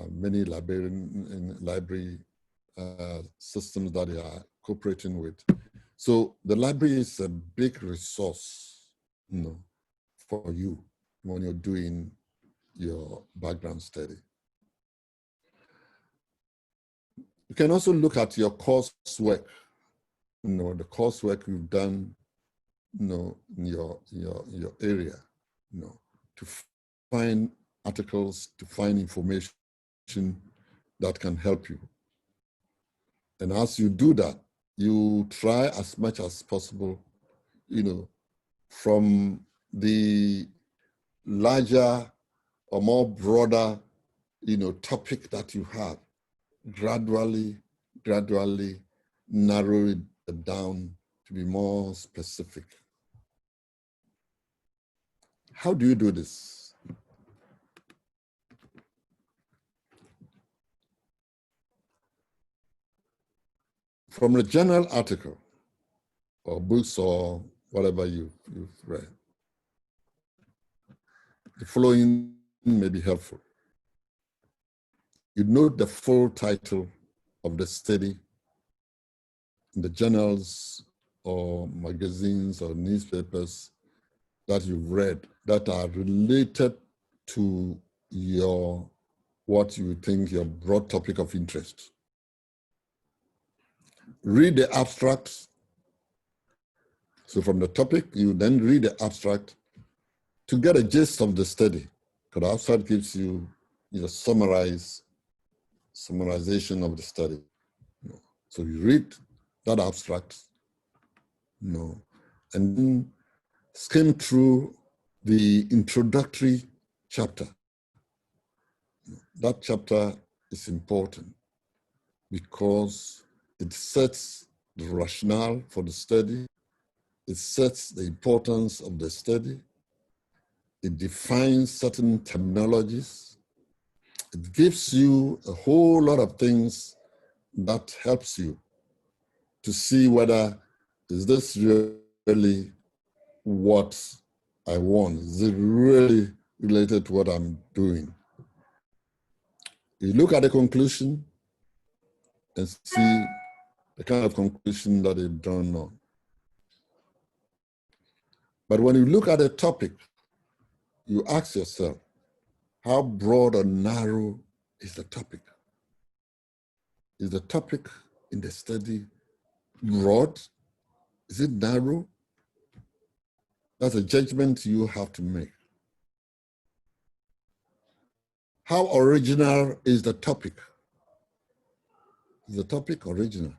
many library systems that they are cooperating with. So the library is a big resource, for you when you're doing your background study. You can also look at your coursework, the coursework you've done, in your area, to find articles, to find information that can help you. And as you do that, you try as much as possible, from the larger or more broader, topic that you have, gradually narrow it down to be more specific. How do you do this? From the journal article or books or whatever you've read, the following may be helpful. You note the full title of the study in the journals or magazines or newspapers that you've read that are related to what you think your broad topic of interest. Read the abstract. So from the topic, you then read the abstract to get a gist of the study. Because the abstract gives you summarization of the study. So you read that abstract, and then skim through the introductory chapter. That chapter is important because it sets the rationale for the study. It sets the importance of the study. It defines certain terminologies. It gives you a whole lot of things that helps you to see whether is this really what I want? Is it really related to what I'm doing? You look at the conclusion and see the kind of conclusion that they've drawn on. But when you look at a topic, you ask yourself, how broad or narrow is the topic? Is the topic in the study broad? Is it narrow? That's a judgment you have to make. How original is the topic? Is the topic original?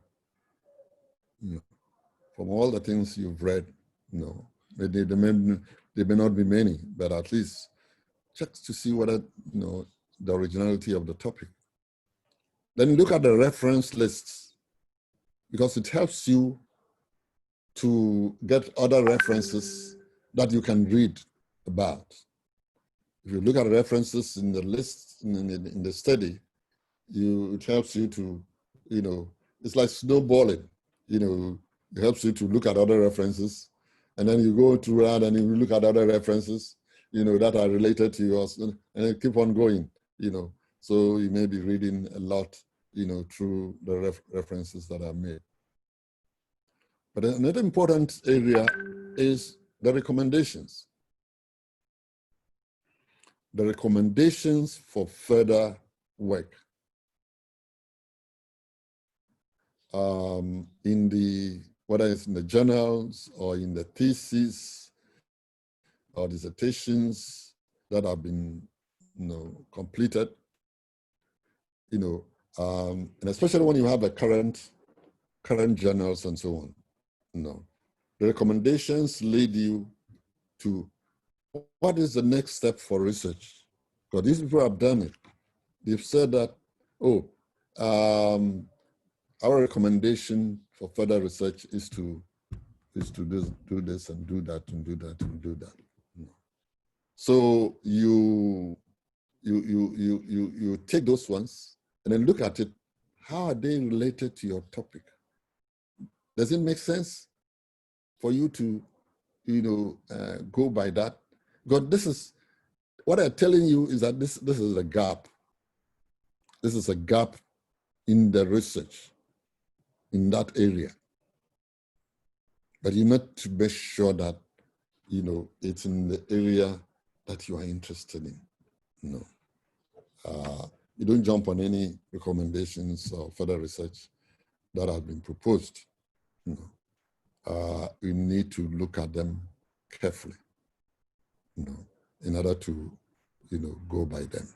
From all the things you've read, they may not be many, but at least check to see whether, the originality of the topic. Then look at the reference lists, because it helps you to get other references that you can read about. If you look at references in the list, in the study, it helps you to, it's like snowballing, it helps you to look at other references, and then you go through that and you look at other references, that are related to yours, and then keep on going, So you may be reading a lot, through the references that are made. But another important area is the recommendations. The recommendations for further work. Whether it's in the journals or in the thesis or dissertations that have been, completed, and especially when you have the current journals and so on, the recommendations lead you to what is the next step for research? Because these people have done it. They've said that, our recommendation for further research is to do this and do that and do that and do that. So you take those ones and then look at it. How are they related to your topic? Does it make sense for you to, go by that? Because this is what I'm telling you is that this is a gap. This is a gap in the research. in that area. But you need to be sure that, it's in the area that you are interested in. You don't jump on any recommendations or further research that have been proposed. You need to look at them carefully, in order to, go by them.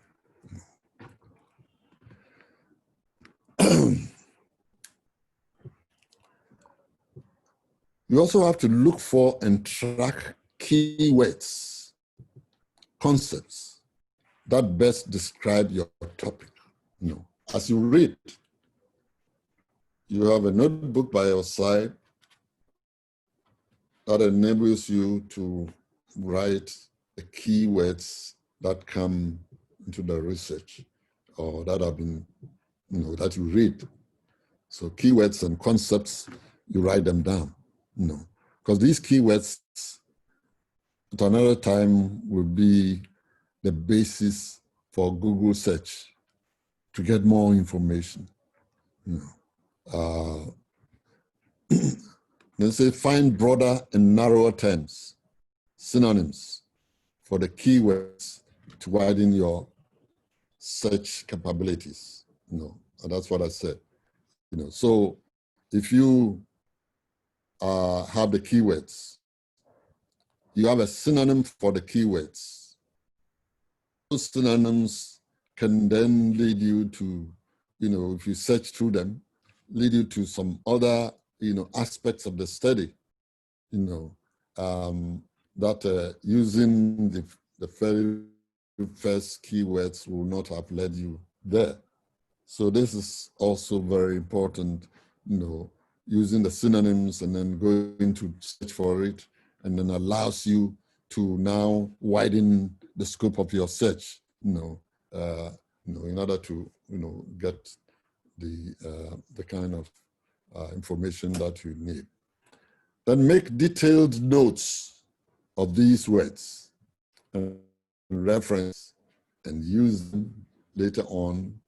You also have to look for and track keywords, concepts that best describe your topic. As you read, you have a notebook by your side that enables you to write the keywords that come into the research or that have been, that you read. So keywords and concepts, you write them down, because these keywords at another time will be the basis for Google search to get more information. They say find broader and narrower terms, synonyms for the keywords to widen your search capabilities. And that's what I said. So if you have the keywords, you have a synonym for the keywords. Those synonyms can then lead you to, if you search through them, lead you to some other, aspects of the study, that using the very first keywords will not have led you there. So this is also very important, using the synonyms and then going to search for it, and then allows you to now widen the scope of your search, in order to, get the kind of information that you need. Then make detailed notes of these words and reference and use them later on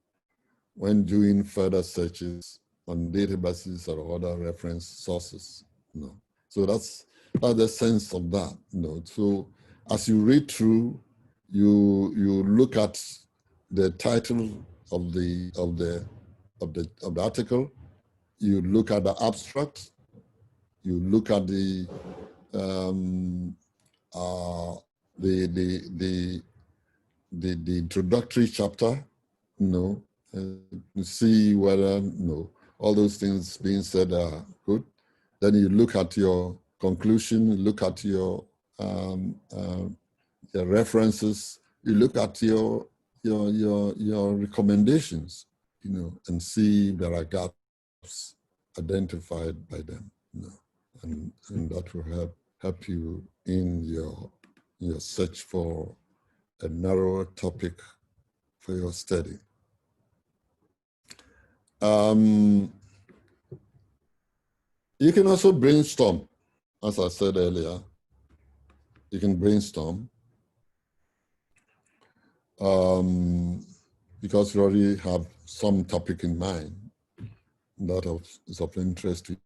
when doing further searches on databases or other reference sources. So that's the sense of that. So as you read through, you look at the title of the article, you look at the abstract, you look at the introductory chapter, and see whether all those things being said are good. Then you look at your conclusion, look at your references, you look at your recommendations, and see if there are gaps identified by them, and that will help you in your search for a narrower topic for your study. You can also brainstorm, as I said earlier. You can brainstorm because you already have some topic in mind that is of interest to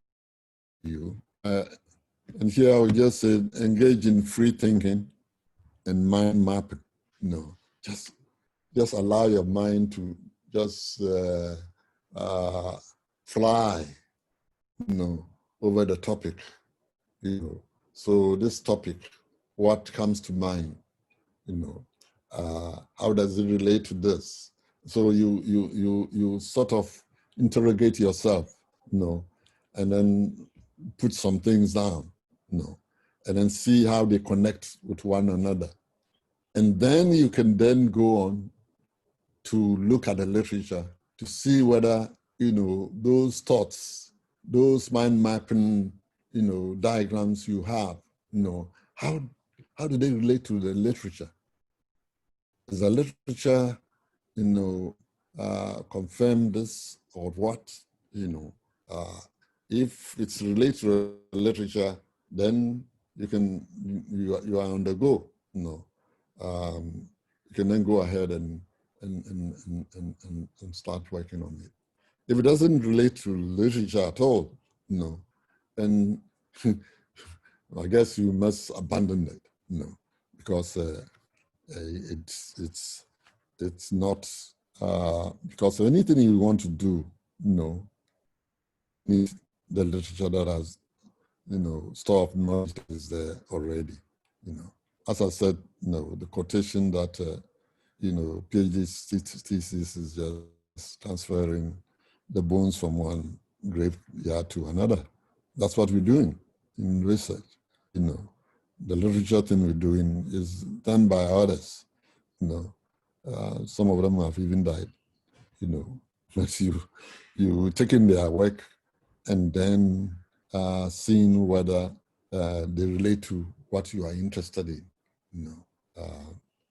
you. And here I would just say engage in free thinking and mind mapping. Just allow your mind to just fly, over the topic. So this topic, what comes to mind? How does it relate to this? So you sort of interrogate yourself, and then put some things down, and then see how they connect with one another. And then you can then go on to look at the literature to see whether, those thoughts, those mind mapping, diagrams you have, how do they relate to the literature? Does the literature, confirm this or what? If it's related to the literature, then you are on the go. You can then go ahead and start working on it. If it doesn't relate to literature at all, then I guess you must abandon it, because it's not, because anything you want to do, need the literature that has, store of knowledge that is there already, As I said, the quotation that, PhD thesis is just transferring the bones from one graveyard to another. That's what we're doing in research. The literature thing we're doing is done by others. Some of them have even died. But you taking their work and then seeing whether they relate to what you are interested in.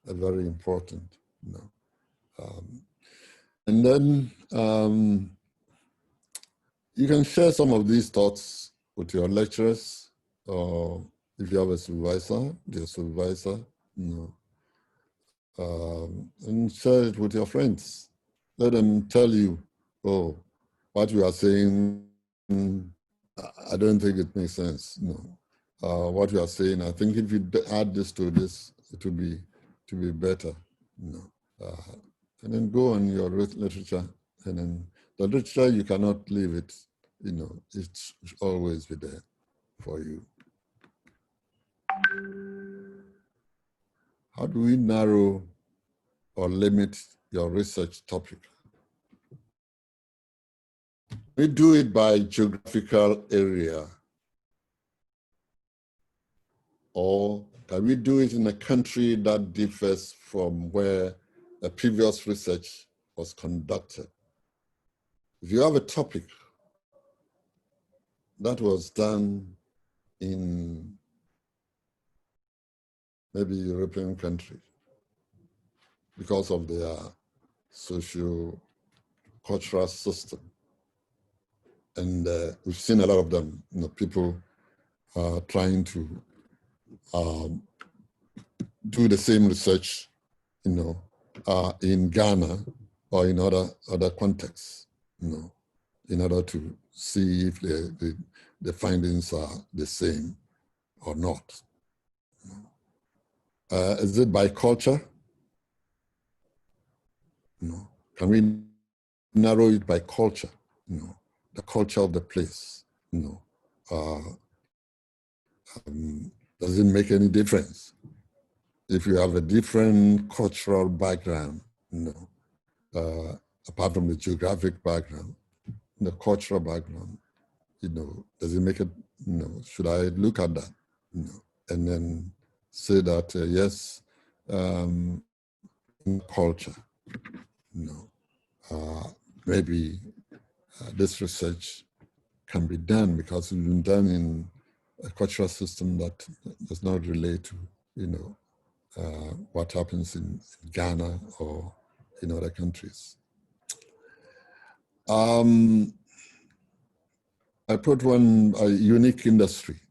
Very important. And then you can share some of these thoughts with your lecturers, or if you have a supervisor, their supervisor, and share it with your friends. Let them tell you, oh, what you are saying, I don't think it makes sense. What you are saying, I think if you add this to this, it will be better. And then go on your literature, and then the literature, you cannot leave it. It should always be there for you. How do we narrow or limit your research topic? We do it by geographical area, or can we do it in a country that differs from where a previous research was conducted? If you have a topic that was done in maybe European countries because of their socio-cultural system, and we've seen a lot of them, people trying to do the same research, in Ghana or in other contexts, in order to see if the findings are the same or not. Is it by culture? No. Can we narrow it by culture? No. The culture of the place? No. Does it make any difference? If you have a different cultural background, apart from the geographic background, the cultural background, does it make it, should I look at that? And then say that, yes, in culture, maybe this research can be done because it's been done in a cultural system that does not relate to, what happens in Ghana or in other countries. I put a unique industry,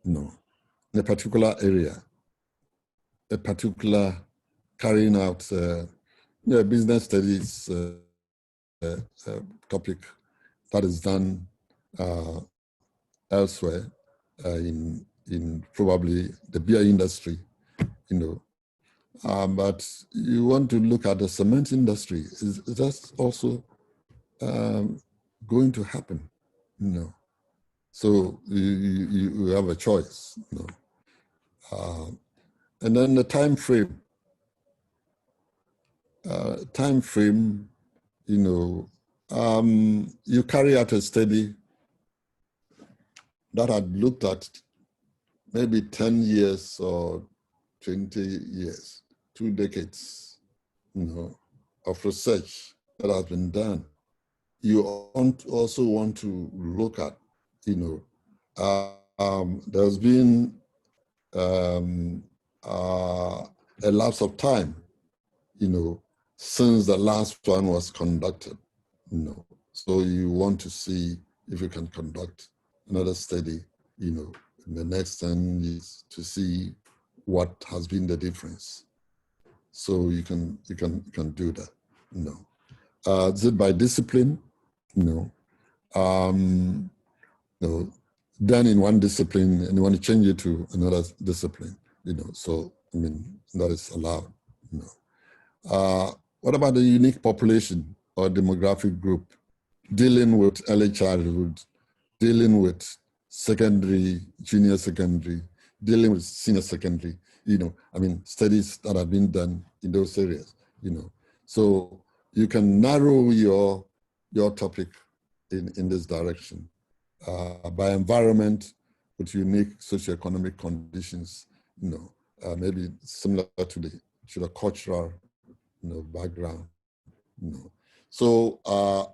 in a particular area, a particular carrying out business studies topic that is done elsewhere in probably the beer industry, but you want to look at the cement industry. Is that also going to happen? So you have a choice. And then the time frame. You carry out a study that had looked at maybe 10 years or 20 years, 2 decades, of research that has been done. You also want to look at, there's been a lapse of time, since the last one was conducted, So you want to see if you can conduct another study, in the next 10 years to see what has been the difference. So you can do that, Is it by discipline? No. No. Then in one discipline, and you want to change it to another discipline, So, I mean, that is allowed, What about the unique population or demographic group? Dealing with early childhood, dealing with secondary, junior secondary, dealing with senior secondary, studies that have been done in those areas, So you can narrow your topic in this direction. By environment with unique socioeconomic conditions, maybe similar to the cultural, background, So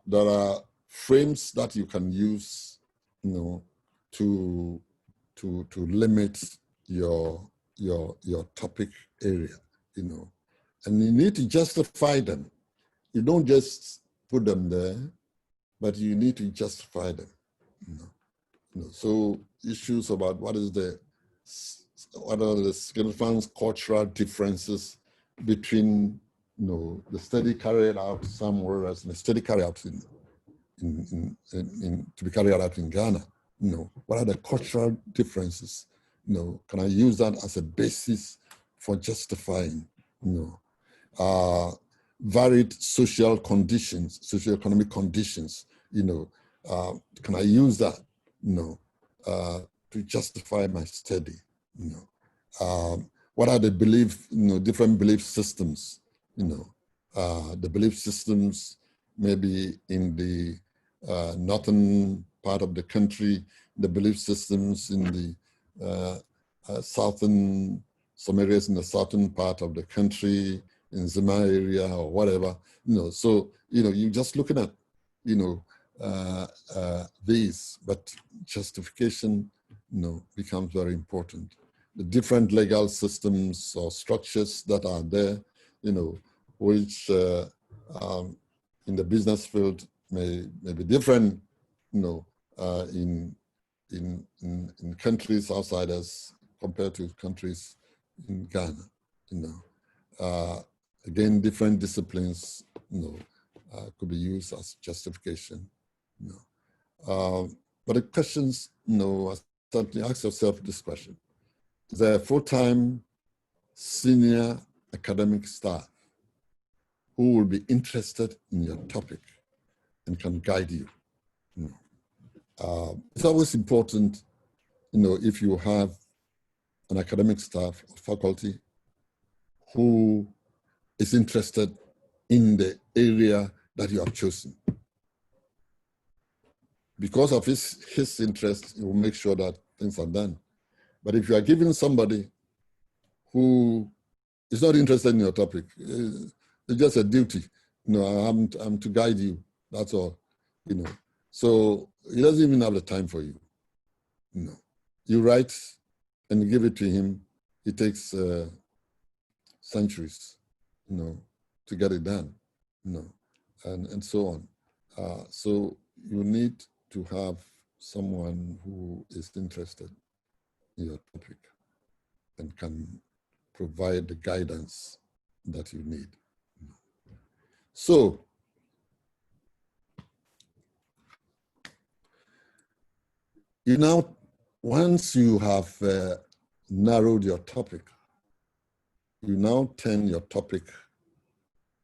there are frames that you can use, to limit your topic area, and you need to justify them. You don't just put them there, but you need to justify them. So issues about what are the significant cultural differences between the study carried out somewhere else and the study carried out to be carried out in Ghana. What are the cultural differences? Can I use that as a basis for justifying? Varied social conditions, socioeconomic conditions. Can I use that? To justify my study. What are the different belief systems? The belief systems maybe in the northern part of the country, the belief systems in the southern, some areas in the southern part of the country, in Zima area or whatever, So, you're just looking at, these, but justification, becomes very important. The different legal systems or structures that are there, which in the business field may be different, in countries outside us compared to countries in Ghana, again, different disciplines, could be used as justification. But the questions, certainly ask yourself this question. Is there a full-time senior academic staff who will be interested in your topic and can guide you? It's always important, if you have an academic staff or faculty who is interested in the area that you have chosen. Because of his interest, he will make sure that things are done. But if you are giving somebody who is not interested in your topic, it's just a duty. I'm to guide you, that's all. So he doesn't even have the time for you. You write and you give it to him, it takes centuries, to get it done, and so on. So you need to have someone who is interested in your topic and can provide the guidance that you need. So, once you have narrowed your topic, you now turn your topic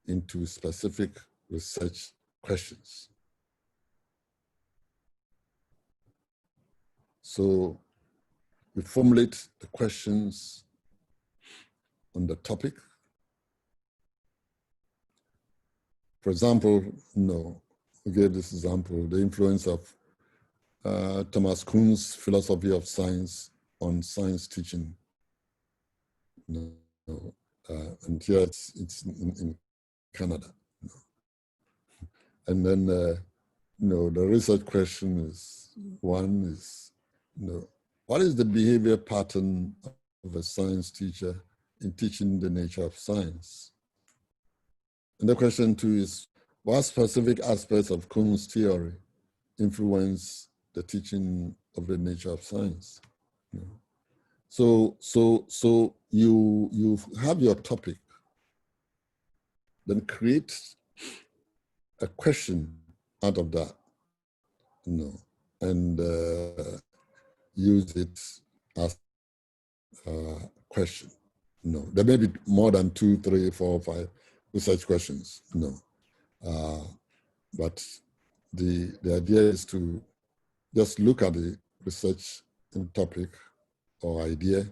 into specific research questions. So we formulate the questions on the topic. For example, we gave this example, the influence of Thomas Kuhn's philosophy of science on science teaching. And here it's in Canada. And then, the research question is, one is, what is the behavior pattern of a science teacher in teaching the nature of science? And the question two is, what specific aspects of Kuhn's theory influence the teaching of the nature of science? So you have your topic, then create a question out of that, and use it as a question. There may be more than 2, 3, 4, 5 research questions. But the idea is to just look at the research topic or idea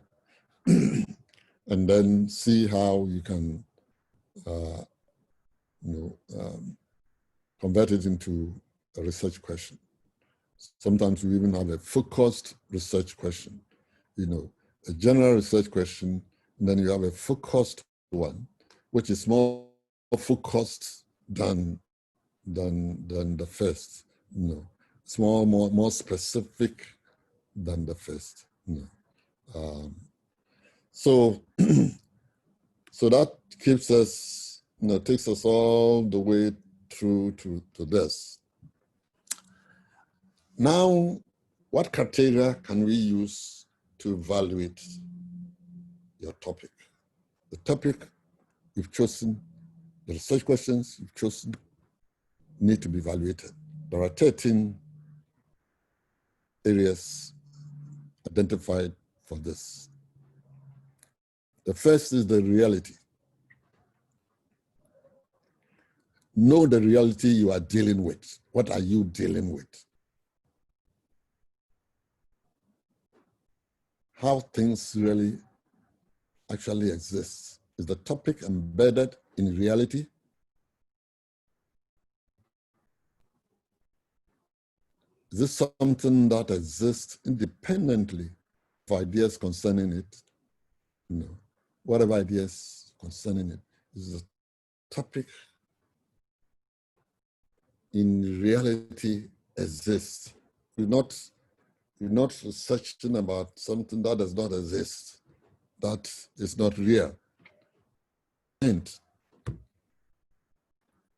and then see how you can convert it into a research question. Sometimes we even have a focused research question, a general research question, and then you have a focused one, which is more focused than the first. It's more specific than the first. So that keeps us, takes us all the way through to this. Now, what criteria can we use to evaluate your topic? The topic you've chosen, the research questions you've chosen need to be evaluated. There are 13 areas identified for this. The first is the reality. Know the reality you are dealing with. What are you dealing with? How things really actually exist. Is the topic embedded in reality? Is this something that exists independently of ideas concerning it? Whatever ideas concerning it, is the topic in reality exists. You're not researching about something that does not exist, that is not real, and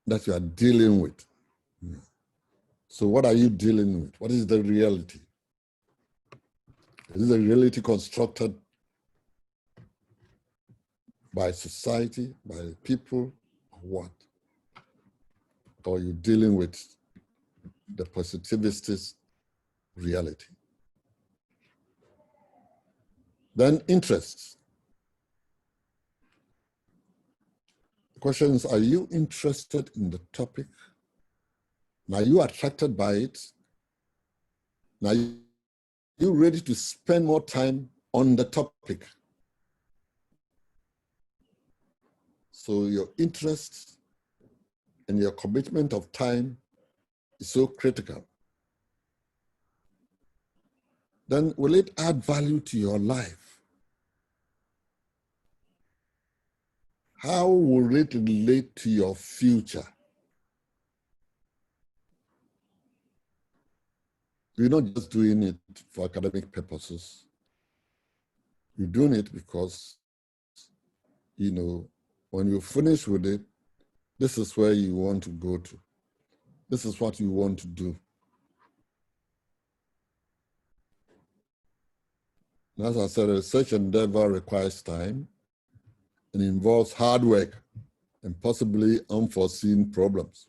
that you are dealing with. So what are you dealing with? What is the reality? Is the reality constructed by society, by people, or what? Or are you dealing with the positivist reality? Then interests. The question is, are you interested in the topic? Are you attracted by it? Are you ready to spend more time on the topic? So your interest and your commitment of time is so critical. Then will it add value to your life? How will it relate to your future? You're not just doing it for academic purposes. You're doing it because, when you finish with it, this is where you want to go to. This is what you want to do. And as I said, a research endeavor requires time and involves hard work and possibly unforeseen problems.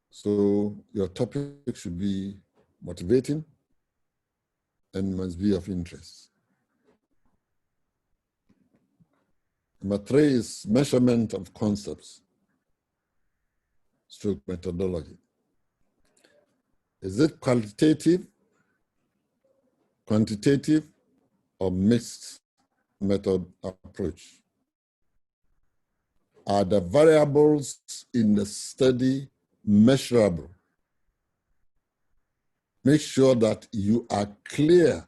So your topic should be motivating and must be of interest. Number 3 is measurement of concepts, stroke methodology. Is it qualitative, quantitative, or mixed method approach? Are the variables in the study measurable? Make sure that you are clear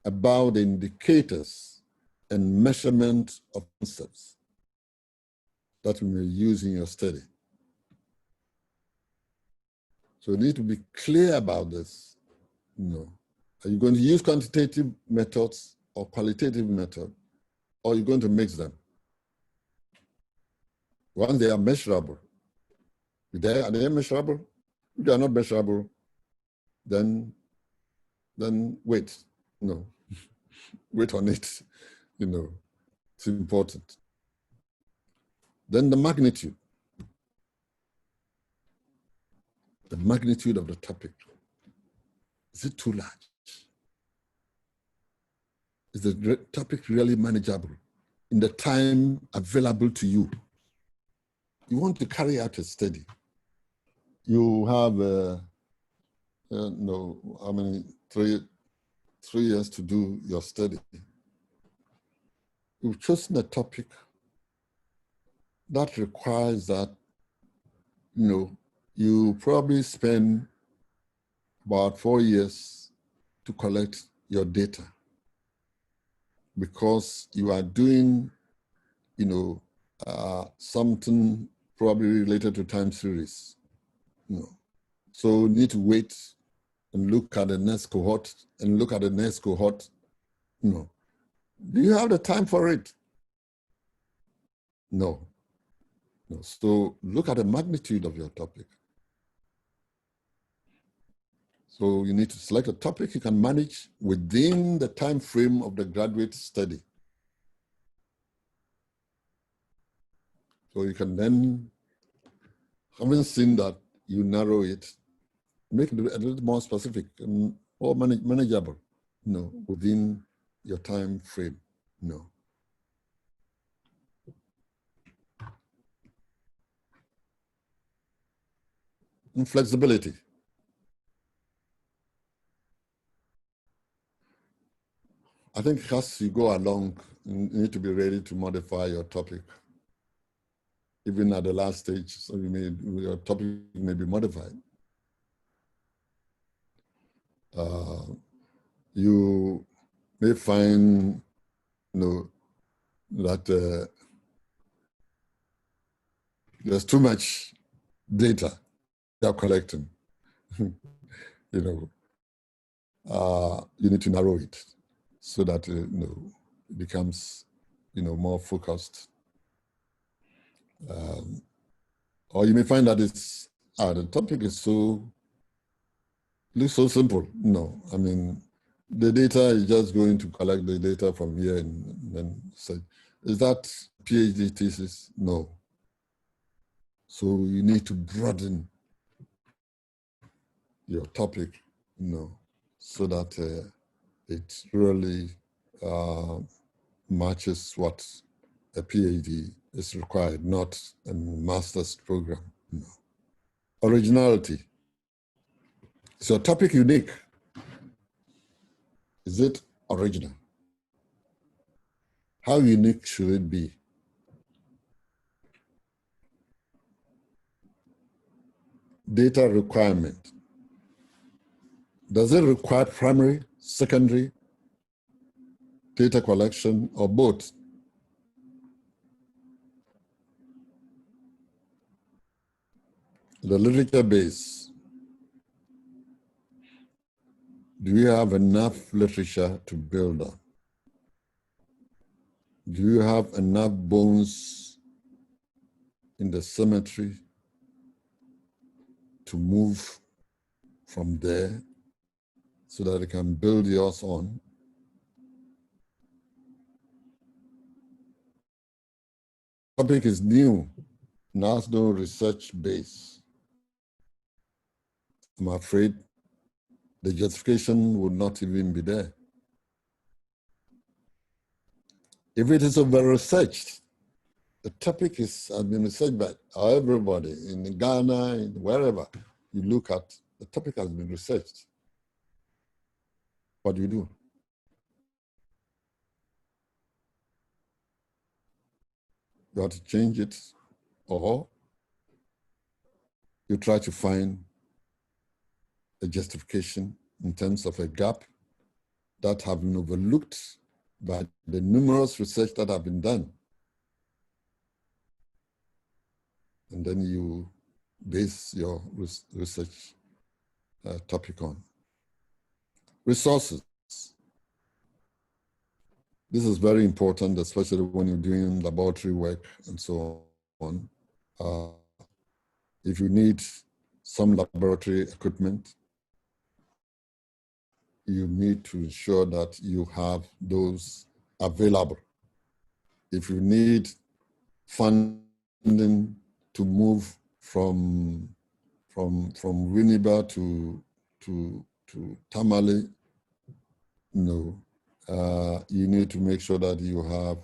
about the indicators and measurement of concepts that you may use in your study. So you need to be clear about this. Are you going to use quantitative methods or qualitative method, or are you going to mix them? Once they are measurable, are they measurable? If they are not measurable, then wait. Wait on it. It's important. Then the magnitude. the magnitude of the topic. Is it too large? Is the topic really manageable in the time available to you? You want to carry out a study. You have, how many, 3 years to do your study. You've chosen a topic that requires that, you probably spend about 4 years to collect your data, because you are doing, something probably related to time series. So you need to wait and look at the next cohort and look at the next cohort. Do you have the time for it? No. So look at the magnitude of your topic. So you need to select a topic you can manage within the time frame of the graduate study. So you can then, having seen that, you narrow it, make it a little more specific and more manageable, within your time frame. And flexibility. I think as you go along, you need to be ready to modify your topic, even at the last stage. So your topic may be modified. You may find, that there's too much data you're collecting. You need to narrow it so that it becomes more focused. Or you may find that the topic is looks so simple. No, I mean, the data is just going to collect the data from here and then say, is that PhD thesis? No. So you need to broaden your topic, so that it really matches what a PhD is required, not a master's program. Originality. Is your topic unique? Is it original? How unique should it be? Data requirement. Does it require primary, secondary data collection, or both? The literature base. Do you have enough literature to build on? Do you have enough bones in the cemetery to move from there so that you can build yours on? The topic is new and has no research base. I'm afraid the justification would not even be there. If it is over-researched, the topic has been researched by everybody in Ghana, in wherever you look at, the topic has been researched. What do you do? You have to change it, or you try to find a justification in terms of a gap that have been overlooked by the numerous research that have been done. And then you base your research topic on. Resources. This is very important, especially when you're doing laboratory work and so on. If you need some laboratory equipment, you need to ensure that you have those available. If you need funding to move from from Winneba to Tamale, you need to make sure that you have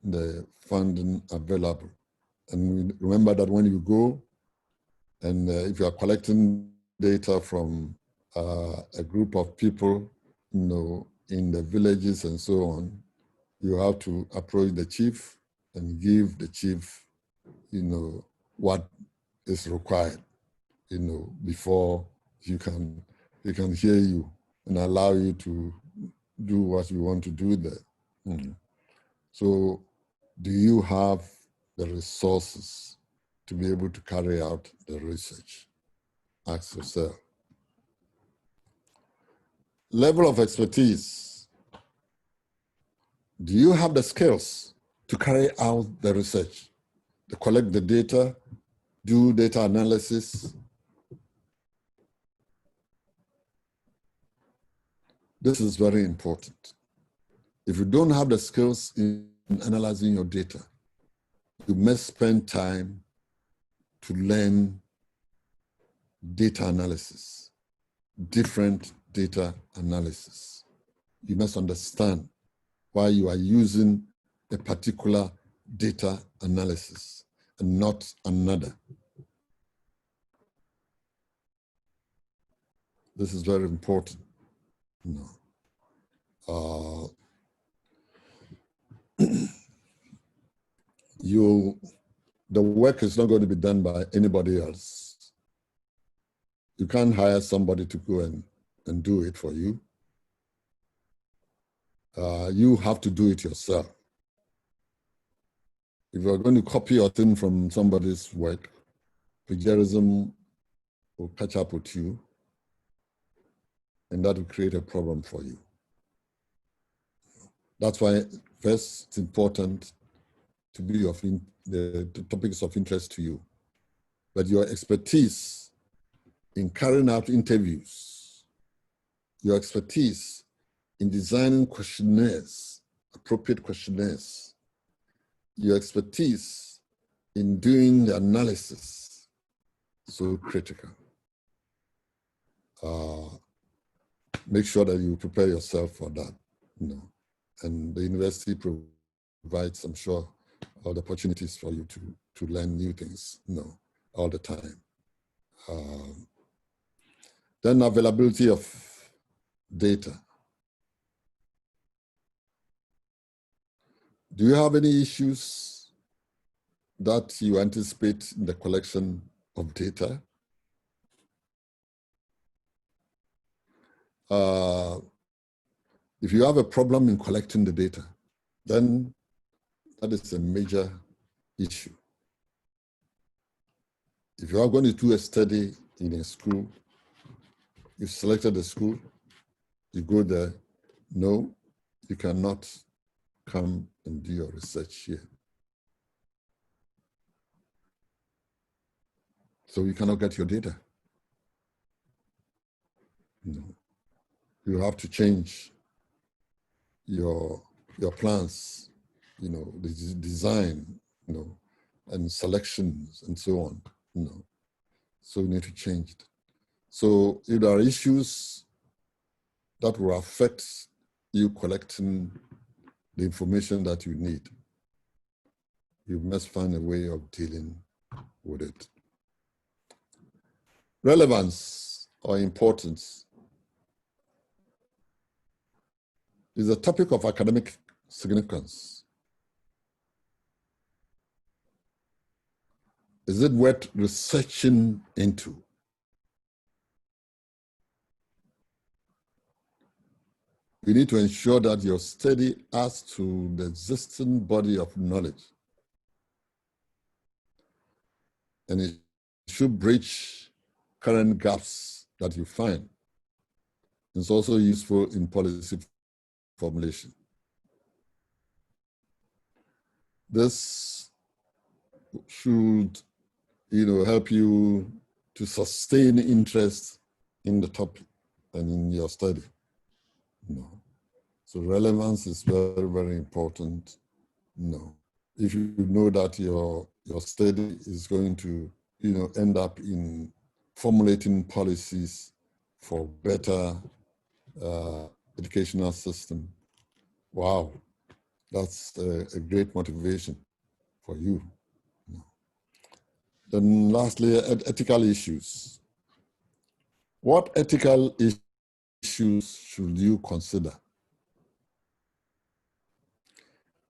the funding available. And remember that when you go, and if you are collecting data from a group of people, in the villages and so on, you have to approach the chief and give the chief, what is required, before he can hear you and allow you to do what you want to do there. So do you have the resources to be able to carry out the research? Ask yourself. Level of expertise. Do you have the skills to carry out the research, to collect the data, do data analysis? This is very important. If you don't have the skills in analyzing your data, you must spend time to learn data analysis, different data analysis. You must understand why you are using a particular data analysis and not another. This is very important. The work is not going to be done by anybody else. You can't hire somebody to go and do it for you. You have to do it yourself. If you're going to copy a thing from somebody's work, plagiarism will catch up with you, and that will create a problem for you. That's why first it's important to be the topics of interest to you. But your expertise in carrying out interviews, your expertise in designing questionnaires, appropriate questionnaires, your expertise in doing the analysis, so critical. Make sure that you prepare yourself for that, And the university provides, I'm sure, all the opportunities for you to learn new things, all the time. Then availability of data. Do you have any issues that you anticipate in the collection of data? If you have a problem in collecting the data, then that is a major issue. If you are going to do a study in a school, you've selected a school, you go there, no, you cannot come and do your research here. So you cannot get your data. You have to change your plans, the design, and selections and so on, So you need to change it. So if there are issues that will affect you collecting the information that you need, you must find a way of dealing with it. Relevance or importance is a topic of academic significance. Is it worth researching into? You need to ensure that your study adds to the existing body of knowledge, and it should bridge current gaps that you find. It's also useful in policy formulation. This should, help you to sustain interest in the topic and in your study. So relevance is very, very important. If you know that your study is going to, end up in formulating policies for better educational system. Wow, that's a great motivation for you. Then lastly, ethical issues. What ethical issues should you consider?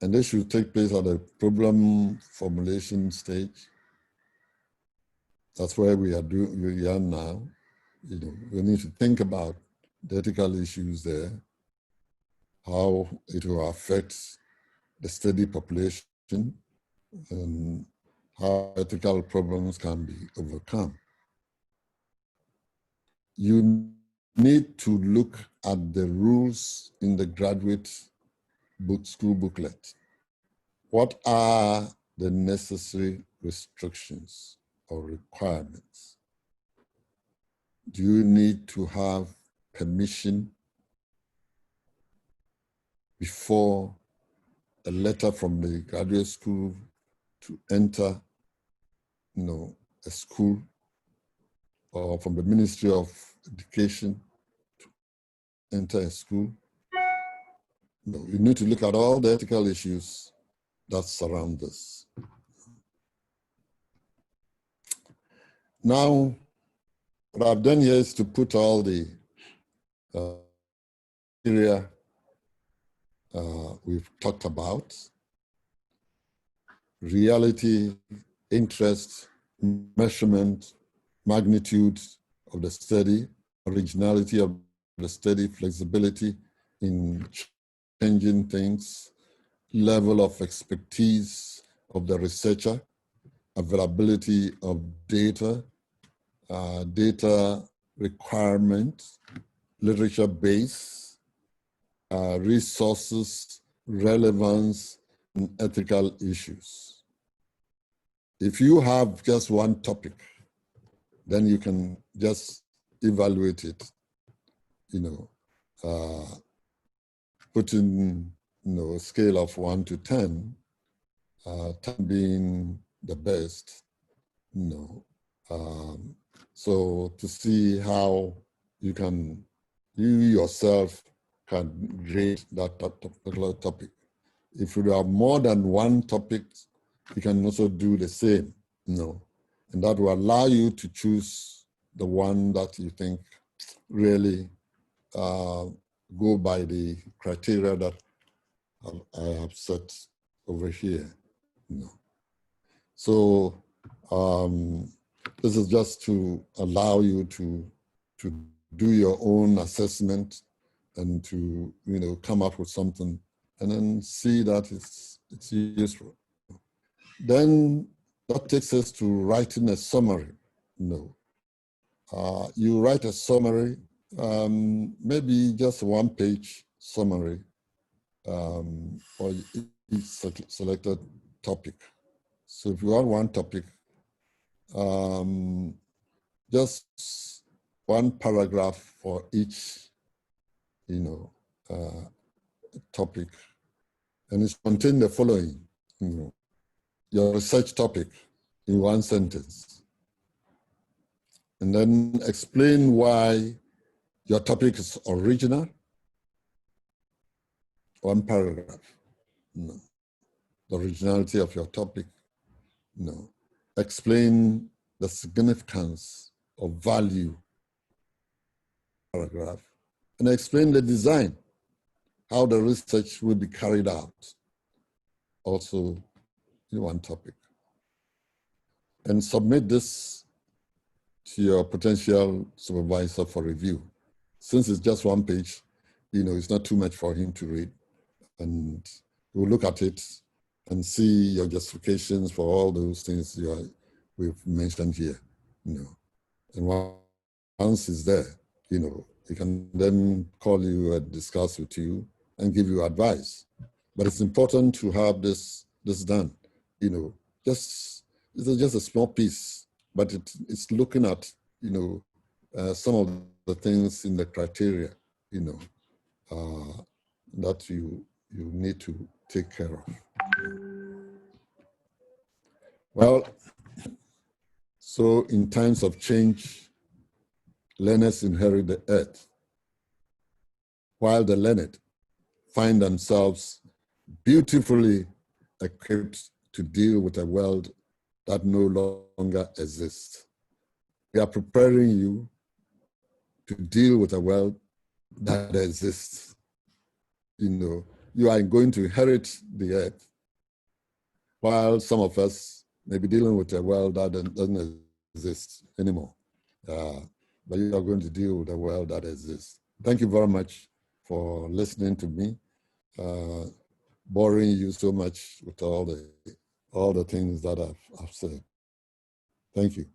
And they should take place at the problem formulation stage. That's where we are now. You know, we need to think about the ethical issues there, how it will affect the study population, and how ethical problems can be overcome. You need to look at the rules in the graduate school booklet. What are the necessary restrictions or requirements? Do you need to have permission before a letter from the graduate school to enter, a school, or from the Ministry of Education to enter a school? No, you need to look at all the ethical issues that surround this. Now, what I've done here is to put all the area we've talked about: reality, interest, measurement, magnitude of the study, originality of the study, flexibility in changing things, level of expertise of the researcher, availability of data, data requirement, literature base, resources, relevance, and ethical issues. If you have just one topic, then you can just evaluate it, put in, a scale of 1 to 10, 10 being the best, so to see how you yourself can grade that particular topic. If you have more than one topic, you can also do the same, and that will allow you to choose the one that you think really go by the criteria that I have set over here. So this is just to allow you to do your own assessment and to come up with something, and then see that it's useful. Then that takes us to writing a summary. You write a summary, maybe just a one-page summary for each selected topic. So if you have one topic, just one paragraph for each, topic, and it contains the following: your research topic in one sentence, and then explain why your topic is original. One paragraph. The originality of your topic. Explain the significance or value. Paragraph. And explain the design, how the research will be carried out. Also, in one topic. And submit this to your potential supervisor for review. Since it's just one page, it's not too much for him to read. And we'll look at it and see your justifications for all those things we've mentioned here. And once it's there, he can then call you and discuss with you and give you advice. But it's important to have this done. It's just a small piece, but it's looking at some of the things in the criteria that you need to take care of. Well, so in times of change, learners inherit the earth, while the learned find themselves beautifully equipped to deal with a world that no longer exists. We are preparing you to deal with a world that exists. You know, you are going to inherit the earth, while some of us may be dealing with a world that doesn't exist anymore. But you are going to deal with a world that exists. Thank you very much for listening to me, boring you so much with all the things that I've said. Thank you.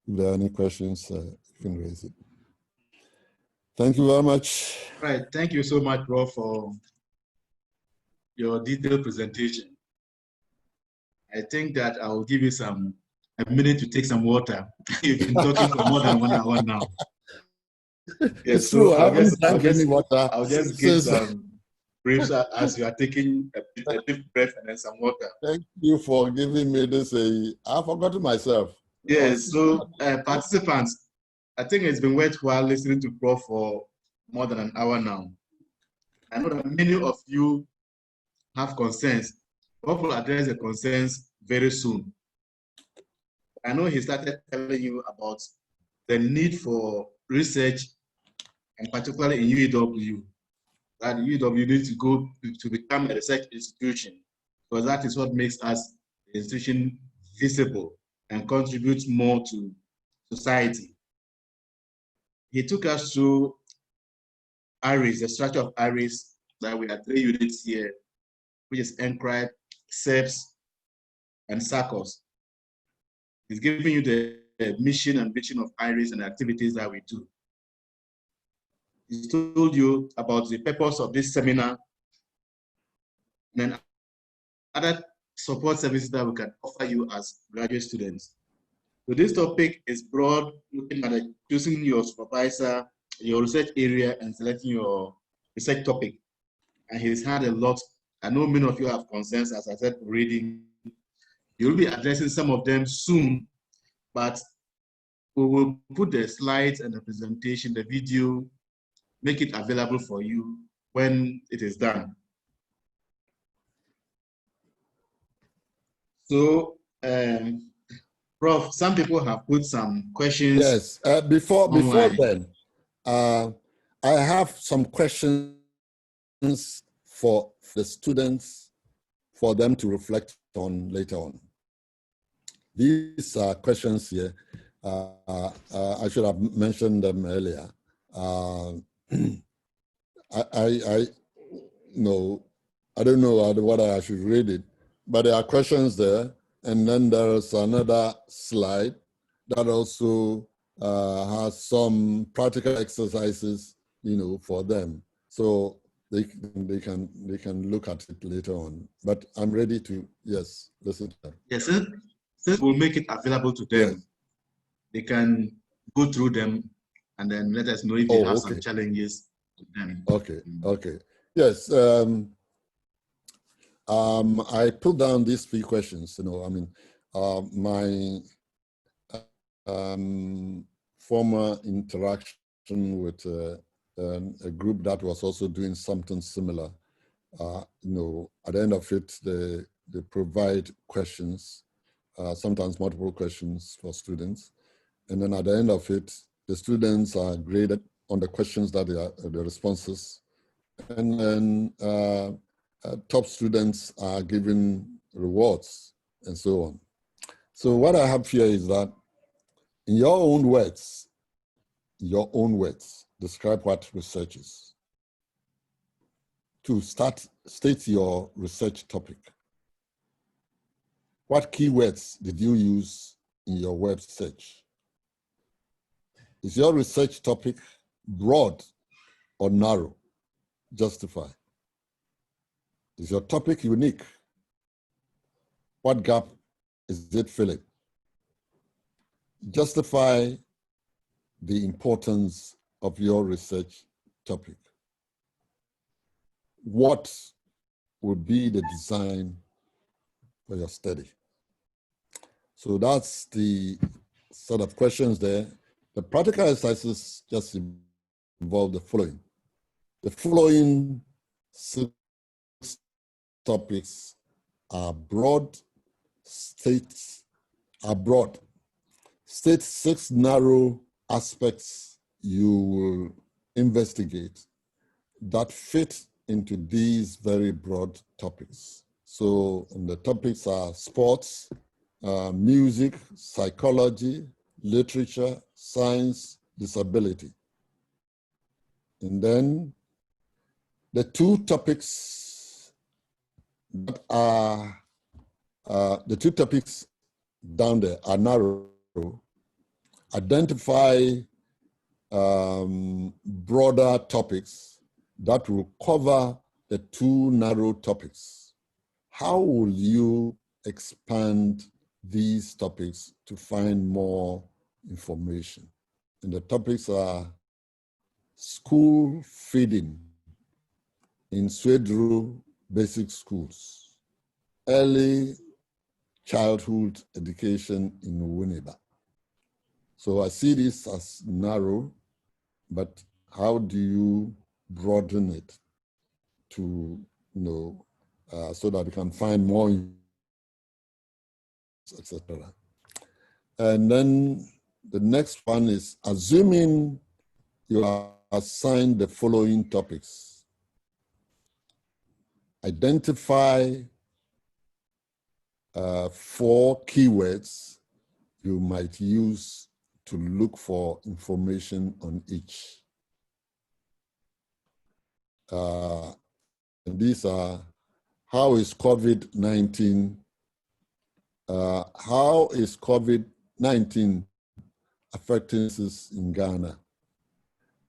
If there are any questions, you can raise it. Thank you very much. Right. Thank you so much, Prof, for your detailed presentation. I think that I will give you a minute to take some water. You've been talking for more than 1 hour now. It's true. I haven't drank any water. I'll just give some briefs as you are taking a deep breath and then some water. Thank you for giving me this. I forgot myself. Yes, so participants, I think it's been worthwhile listening to Prof for more than an hour now. I know that many of you have concerns. Prof will address the concerns very soon. I know he started telling you about the need for research, and particularly in UEW, that UEW needs to go to become a research institution, because that is what makes us the institution visible and contributes more to society. He took us through IRIS, the structure of IRIS, that we have 3 units here, which is ENCRIBE, SEPS, and SACOS. He's giving you the mission and vision of IRIS and the activities that we do. He told you about the purpose of this seminar and then other support services that we can offer you as graduate students. So this topic is broad, looking at choosing your supervisor, your research area, and selecting your research topic. And he's had a lot. I know many of you have concerns, as I said, reading. You'll be addressing some of them soon, but we will put the slides and the presentation, the video, make it available for you when it is done. So, Prof, some people have put some questions. Yes, before then, I have some questions for the students for them to reflect on later on. These are questions here. I should have mentioned them earlier. I don't know whether I should read it, but there are questions there. And then there's another slide that also has some practical exercises, for them. So they can look at it later on. But I'm ready to, yes, listen to them. Yes, since we'll make it available to them, yes, they can go through them and then let us know if they have some challenges to them. Okay. Yes. I put down these 3 questions. My former interaction with a group that was also doing something similar. At the end of it, they provide questions, sometimes multiple questions for students, and then at the end of it, the students are graded on the questions that the responses, and then top students are given rewards and so on. So what I have here is that in your own words, describe what research is. To start, state your research topic. What keywords did you use in your web search? Is your research topic broad or narrow? Justify. Is your topic unique? What gap is it filling? Justify the importance of your research topic. What would be the design for your study? So that's the sort of questions there. The practical exercises just involve the following. The following 6 topics are broad, state 6 narrow aspects you will investigate that fit into these very broad topics. So the topics are sports, music, psychology, literature, science, disability. And then the 2 topics that are, the 2 topics down there are narrow. Identify broader topics that will cover the 2 narrow topics. How will you expand these topics to find more information? And the topics are school feeding in Swedru basic schools, early childhood education in Winneba. So I see this as narrow, but how do you broaden it to, so that we can find more, etc. And then the next one is assuming you are assigned the following topics. Identify 4 keywords you might use to look for information on each. And these are, how is COVID-19 affecting us in Ghana?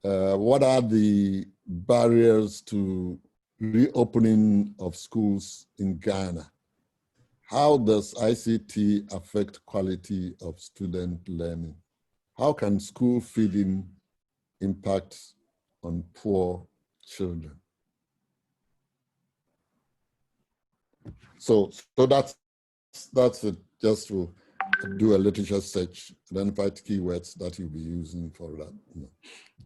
What are the barriers to reopening of schools in Ghana? How does ICT affect quality of student learning? How can school feeding impact on poor children? So that's it, just to do a literature search, identify keywords that you'll be using for that.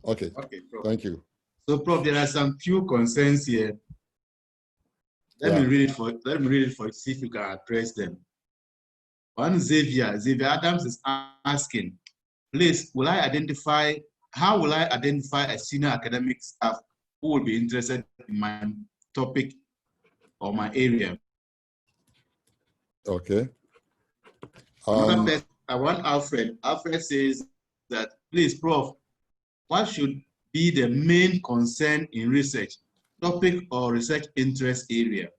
Okay, Prof. Thank you. So, Prof, there are some few concerns here. Let me read it for you, see if you can address them. One, Xavier Adams is asking, please, how will I identify a senior academic staff who will be interested in my topic or my area? Okay. Another person, I want Alfred. Alfred says that, please, Prof, what should be the main concern in research, topic or research interest area?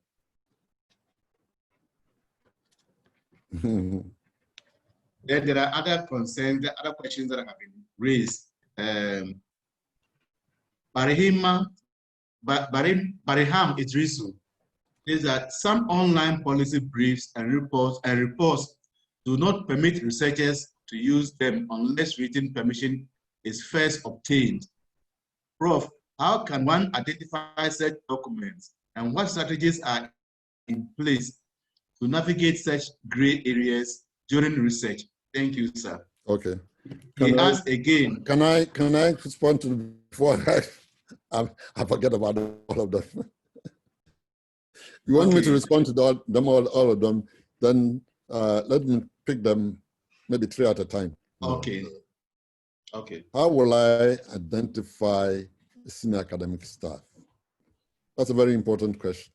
Then there are other concerns, other questions that have been raised. Bariham Idrisu says that some online policy briefs and reports do not permit researchers to use them unless written permission is first obtained. Prof, how can one identify such documents and what strategies are in place to navigate such gray areas during research? Thank you, sir. Okay. He asked again. Can I respond to before I forget about all of them? You want me to respond to all of them, then let me pick them maybe 3 at a time. Okay. Okay. How will I identify senior academic staff? That's a very important question.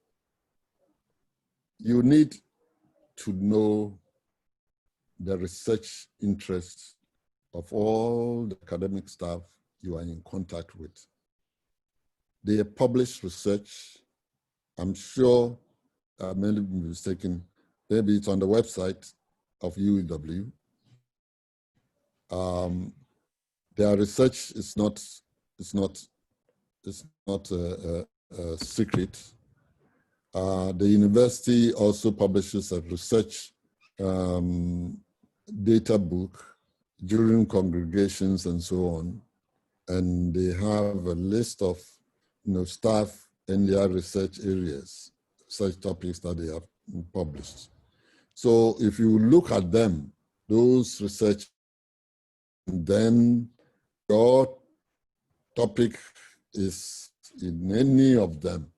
You need to know the research interests of all the academic staff you are in contact with. They publish research. I'm sure I may be mistaken. Maybe it's on the website of UEW. Their research is not a secret. The university also publishes a research data book during congregations and so on, and they have a list of staff in their research areas, such topics that they have published. So if you look at them, those research, then your topic is in any of them,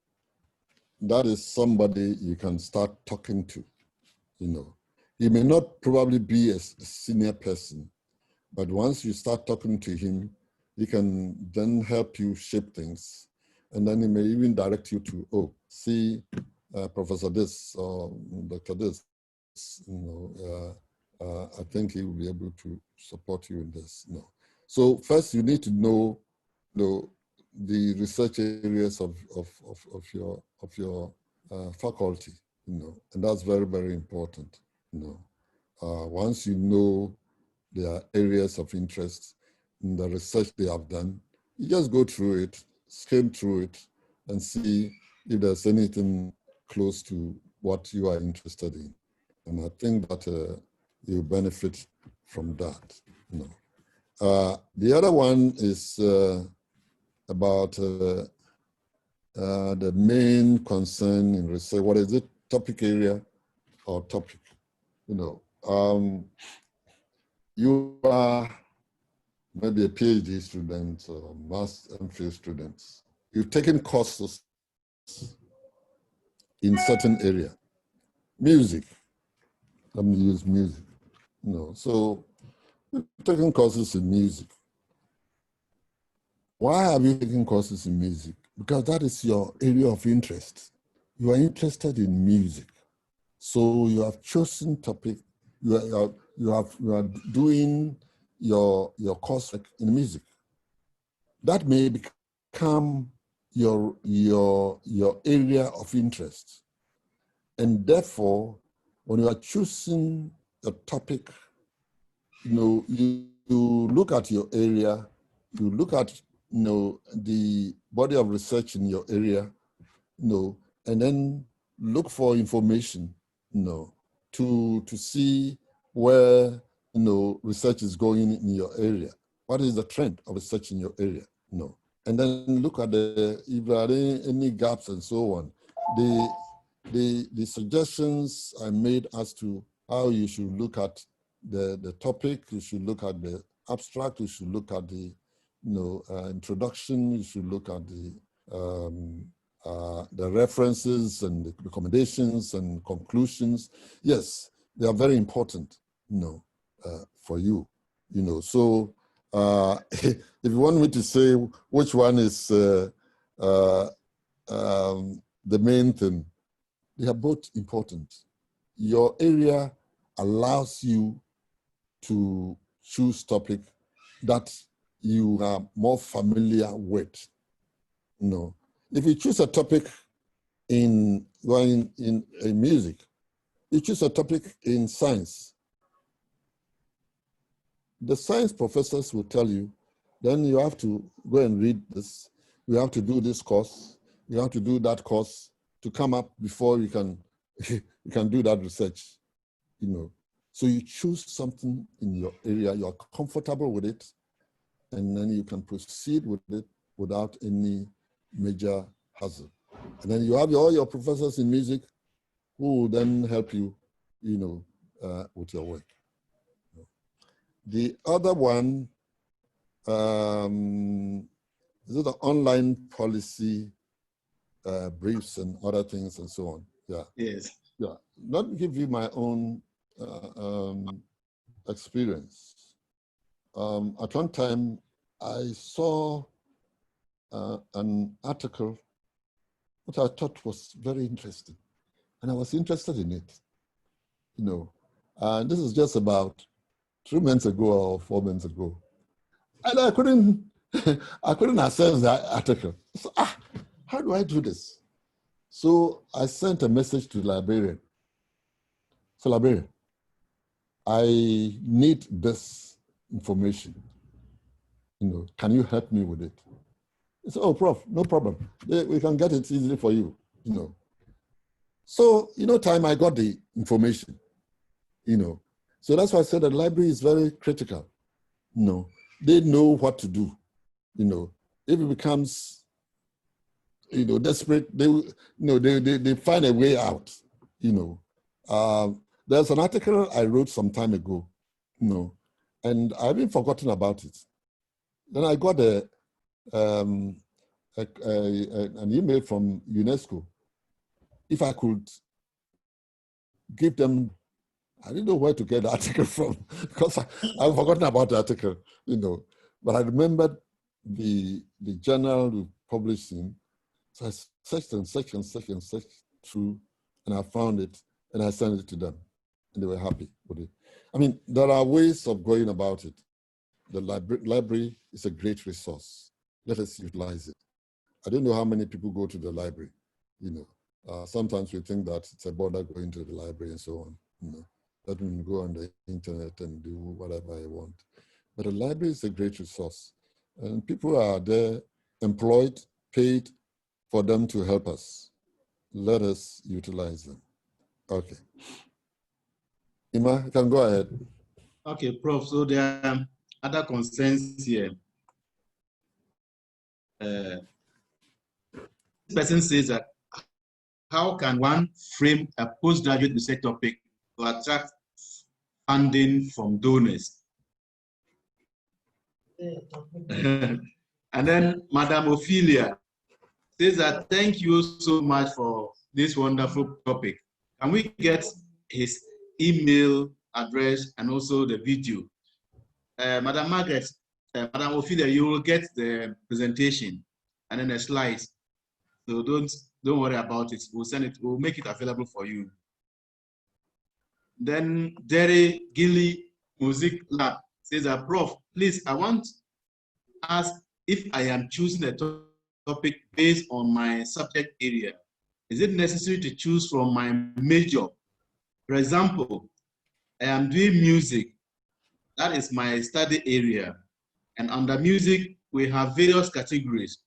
that is somebody you can start talking to, you know. He may not probably be a senior person, but once you start talking to him, he can then help you shape things. And then he may even direct you to, oh, see Professor this or Dr. this, you know, I think he will be able to support you in this. No. So first you need to know, the research areas of your faculty, you know, and that's very, very important, you know. Once you know their areas of interest in the research they have done, you just go through it, skim through it, and see if there's anything close to what you are interested in. And I think that you benefit from that, you know. The other one is about the main concern in research. What is it? Topic area or topic? You know, you are maybe a PhD student or Master MPhil students. You've taken courses in certain area. Music. Let me use music. You know, so you've taken courses in music. Why have you taken courses in music? Because that is your area of interest. You are interested in music. So you have chosen topic, you are doing your course in music. That may become your area of interest. And therefore, when you are choosing a topic, you know, you look at your area, you look at, you know, the body of research in your area, you know, and then look for information, you know, to see where, you know, research is going in your area. What is the trend of research in your area, you know? And then look at if there are any gaps and so on. The suggestions I made as to how you should look at the topic, you should look at the abstract, you should look at the, you know, introduction, you should look at the references and the recommendations and conclusions. Yes, they are very important, you know, for you, you know. So if you want me to say which one is the main thing, they are both important. Your area allows you to choose topic that you are more familiar with, you know. If you choose a topic in music, you choose a topic in science, the science professors will tell you, then you have to go and read this, you have to do this course, you have to do that course to come up before you can you can do that research, you know. So you choose something in your area, you're comfortable with it, and then you can proceed with it without any major hassle. And then you have all your professors in music who will then help you, you know, with your work. The other one is the online policy briefs and other things and so on. Yeah. Yes. Yeah. Let me give you my own experience. At one time, I saw an article which I thought was very interesting, and I was interested in it. You know, and this is just about 3 months ago or 4 months ago, and I couldn't access that article. So, how do I do this? So I sent a message to the librarian. So, librarian, I need this information. You know, can you help me with it? He said, oh, Prof, no problem. We can get it easily for you, you know. So, you know, time I got the information, you know. So that's why I said the library is very critical. You know, they know what to do, you know. If it becomes, you know, desperate, they find a way out, you know. There's an article I wrote some time ago, you know, and I haven't forgotten about it. Then I got an email from UNESCO. If I could give them, I didn't know where to get the article from because I've forgotten about the article, but I remembered the journal we published in. So I searched and searched through, and I found it, and I sent it to them, and they were happy with it. I mean, there are ways of going about it. The library is a great resource. Let us utilize it. I don't know how many people go to the library. Sometimes we think that it's a bother going to the library and so on. Let me go on the internet and do whatever I want. But a library is a great resource. And people are there employed, paid for them to help us. Let us utilize them. Okay. Ima, you can go ahead. Okay, Prof. So there are other concerns here. This person says that how can one frame a postgraduate research topic to attract funding from donors? And then Madam Ophelia says that thank you so much for this wonderful topic. Can we get his email address and also the video? Madam Margaret, Madam Ophelia, you will get the presentation and then the slides. So don't worry about it. We'll send it. We'll make it available for you. Then Derry Gilly Music Lab says that, Prof, please, I want to ask if I am choosing a topic based on my subject area. Is it necessary to choose from my major? For example, I am doing music. That is my study area. And under music, we have various categories.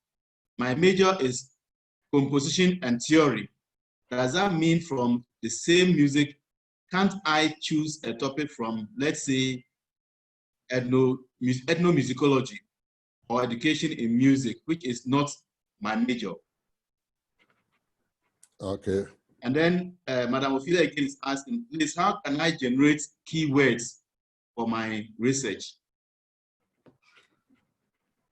My major is composition and theory. Does that mean from the same music, can't I choose a topic from, let's say, ethnomusicology or education in music, which is not my major? Okay. And then Madam Ophelia again is asking, please, how can I generate keywords for my research?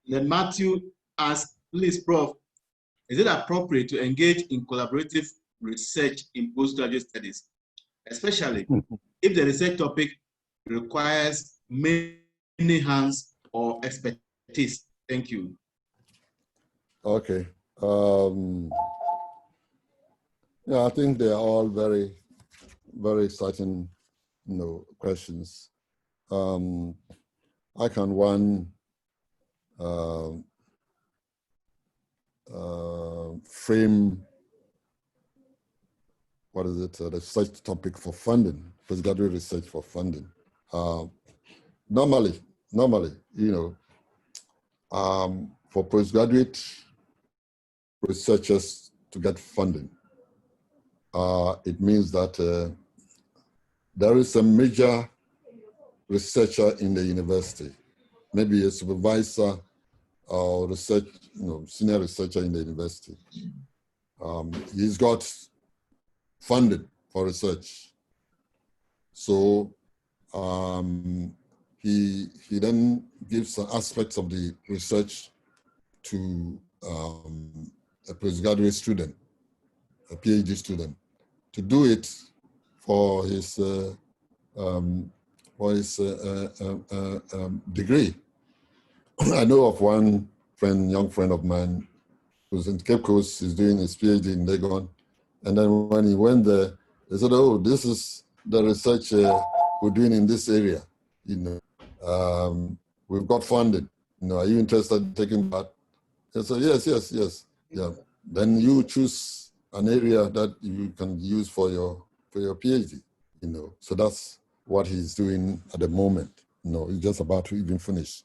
Then Matthew asks, please, Prof, is it appropriate to engage in collaborative research in postgraduate studies, especially if the research topic requires many hands or expertise? Thank you. Okay. Yeah, I think they are all very, very exciting, questions. I can frame, the research topic for funding, postgraduate research for funding. Normally, for postgraduate researchers to get funding, it means that there is a major researcher in the university, maybe a supervisor or research, senior researcher in the university. He's got funding for research. So he then gives some aspects of the research to a postgraduate student, a PhD student, to do it for his degree. I know of one young friend of mine who's in Cape Coast. He's doing his PhD in Legon. And then when he went there, they said, oh, this is the research we're doing in this area. We've got funding. Are you interested in taking part? I said, yes. Yeah. Then you choose an area that you can use for your PhD. So that's what he's doing at the moment. He's just about to even finish.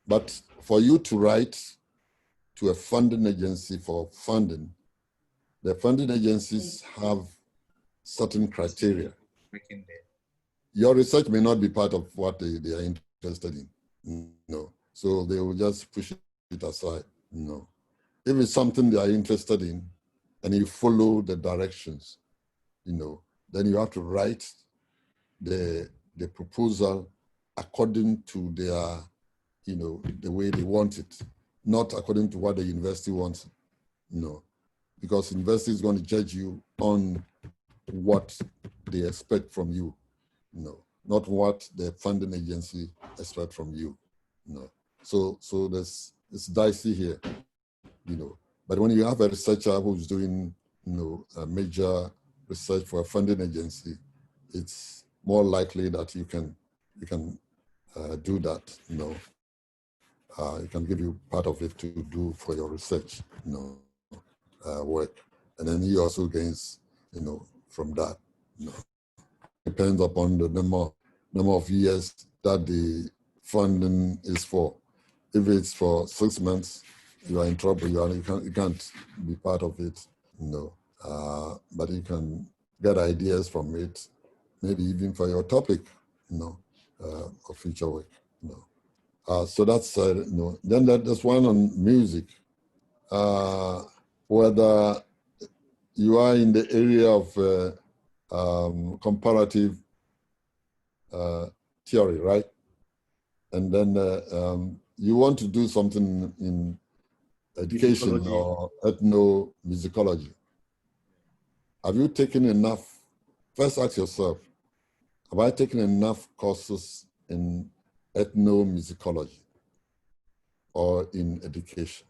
But for you to write to a funding agency for funding, the funding agencies have certain criteria. Your research may not be part of what they are interested in. So they will just push it aside. If it's something they are interested in and you follow the directions, then you have to write the proposal according to their, the way they want it, not according to what the university wants. No, because university is going to judge you on what they expect from you. No, not what the funding agency expect from you. No, so it's dicey here. But when you have a researcher who's doing, a major research for a funding agency, it's more likely that you can do that. It can give you part of it to do for your research, work, and then he also gains, from that. Depends upon the number of years that the funding is for. If it's for 6 months, you are in trouble. You can't be part of it, but you can get ideas from it, maybe even for your topic, or future work, So that's Then there's one on music. Whether you are in the area of comparative theory, right? And then you want to do something in education Musicology. or ethnomusicology. Have you taken enough? First ask yourself, have I taken enough courses in ethnomusicology or in education?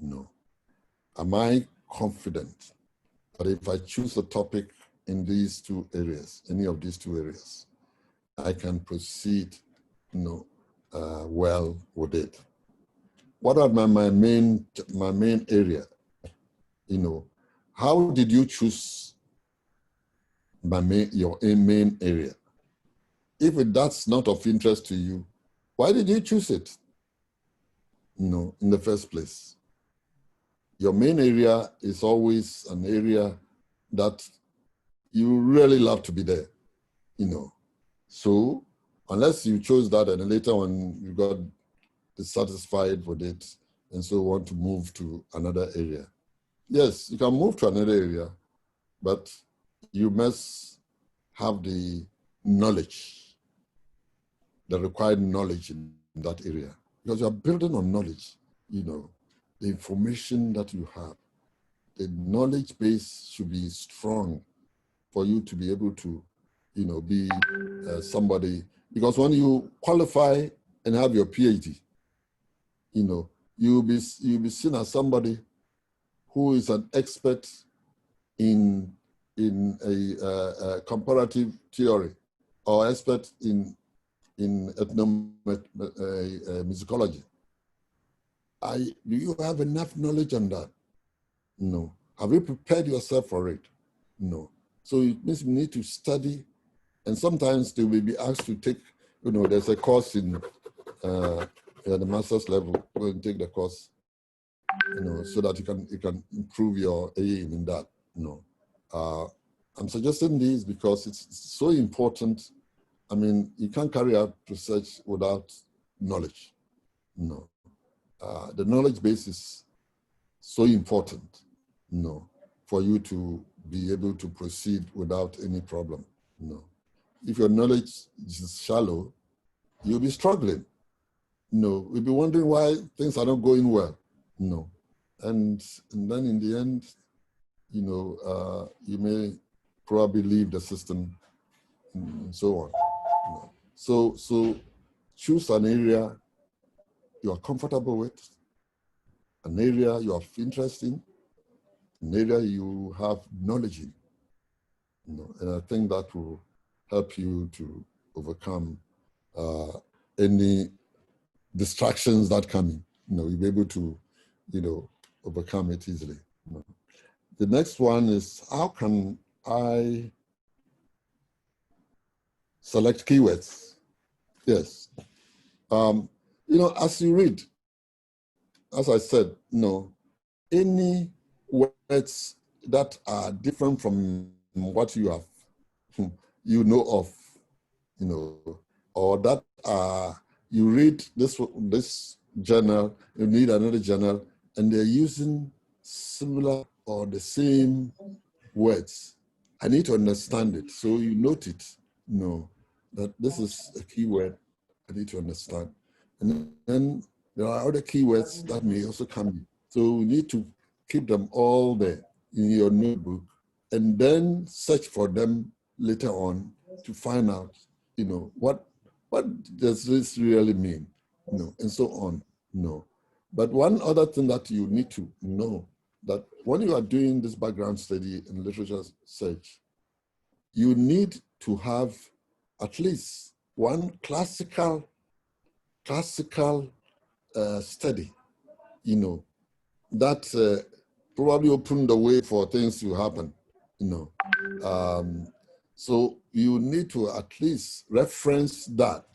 No. Am I confident that if I choose a topic in these two areas, any of these two areas, I can proceed, well with it? What are my main area? How did you choose your main area? If that's not of interest to you, why did you choose it? In the first place. Your main area is always an area that you really love to be there, So unless you chose that and later when you got dissatisfied with it and so want to move to another area. Yes, you can move to another area, but you must have the knowledge, the required knowledge in that area, because you are building on knowledge, the information that you have. The knowledge base should be strong for you to be able to, be somebody, because when you qualify and have your PhD, you'll be seen as somebody who is an expert in a comparative theory or expert in ethnomusicology. Do you have enough knowledge on that? No. Have you prepared yourself for it? No. So it means you need to study, and sometimes they will be asked to take, there's a course in at the master's level, go and take the course, so that you can improve your aim in that. I'm suggesting this because it's so important. I mean, you can't carry out research without knowledge. The knowledge base is so important, for you to be able to proceed without any problem. If your knowledge is shallow, you'll be struggling. You'll be wondering why things are not going well. And then in the end, you may probably leave the system and so on. So choose an area you are comfortable with, an area you have interest in, an area you have knowledge in. And I think that will help you to overcome any distractions that come in. You'll be able to, overcome it easily. The next one is, how can I select keywords? Yes. As you read, as I said, any words that are different from what you have, of, or that you read this journal, you need another journal, and they're using similar or the same words. I need to understand it. So you note it, that this is a keyword I need to understand. And then there are other keywords that may also come in. So we need to keep them all there in your notebook and then search for them later on to find out, what does this really mean, and so on, But one other thing that you need to know, that when you are doing this background study and literature search, you need to have at least one classical study, that probably opened the way for things to happen, So you need to at least reference that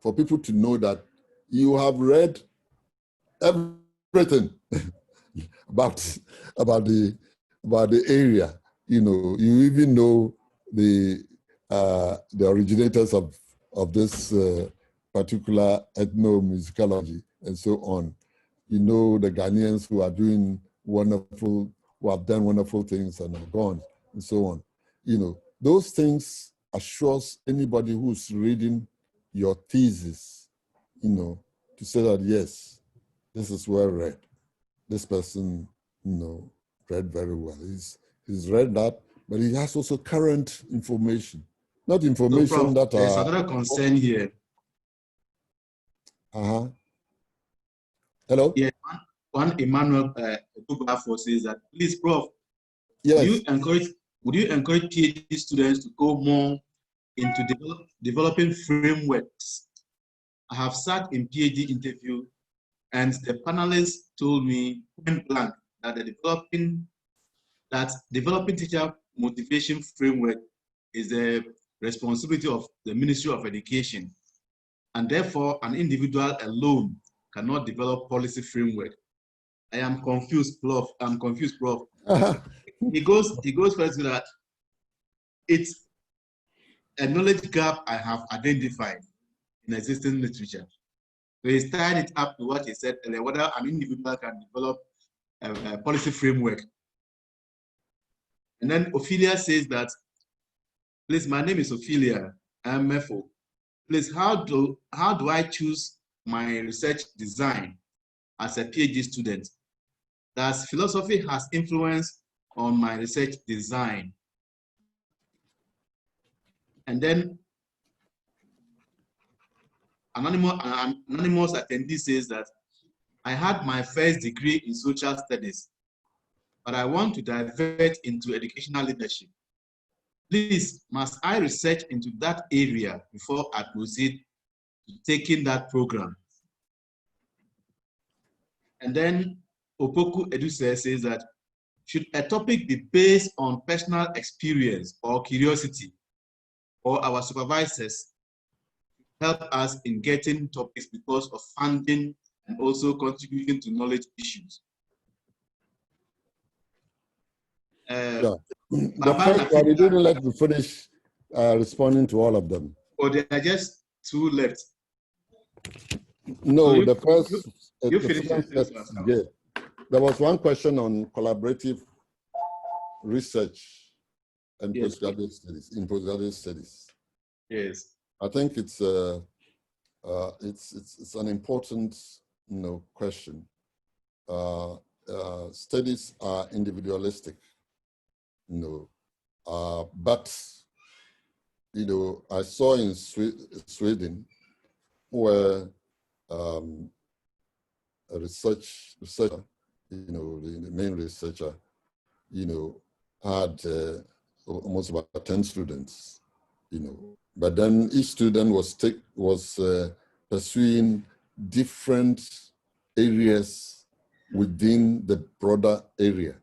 for people to know that you have read everything about the area. You even know the originators of this particular ethnomusicology and so on. The Ghanaians who are doing who have done wonderful things and are gone and so on. Those things assures anybody who's reading your thesis, to say that, yes, this is well read. This person, read very well. He's read that, but he has also current information, not information so, Prof, that there's another concern here. Hello? Yeah, one Emmanuel says that, please, Prof, yes. would you encourage PhD students to go more into developing frameworks? I have sat in PhD interview and the panelists told me point blank that developing teacher motivation framework is the responsibility of the Ministry of Education, and therefore an individual alone cannot develop policy framework. I am confused, Prof. I'm confused, Prof. He goes first to that it's a knowledge gap I have identified in existing literature. So he's tied it up to what he said earlier, whether an individual can develop a policy framework. And then Ophelia says that, please, my name is Ophelia, I'm MEFO. Please, how do I choose my research design as a PhD student? Does philosophy has influence on my research design? And then anonymous attendee says that I had my first degree in social studies, but I want to divert into educational leadership. Please, must I research into that area before I proceed to taking that program? And then Opoku Eduse says that, should a topic be based on personal experience or curiosity, or our supervisors help us in getting topics because of funding and also contributing to knowledge issues? Yeah. The first one, you didn't let me finish responding to all of them. Or there are just two left. No, so the first. You finished. Yeah. There was one question on collaborative research and postgraduate studies, in postgraduate studies. Yes. I think it's an important question. Studies are individualistic, but I saw in Sweden where a researcher, the main researcher, had almost about 10 students, but then each student was pursuing different areas within the broader area,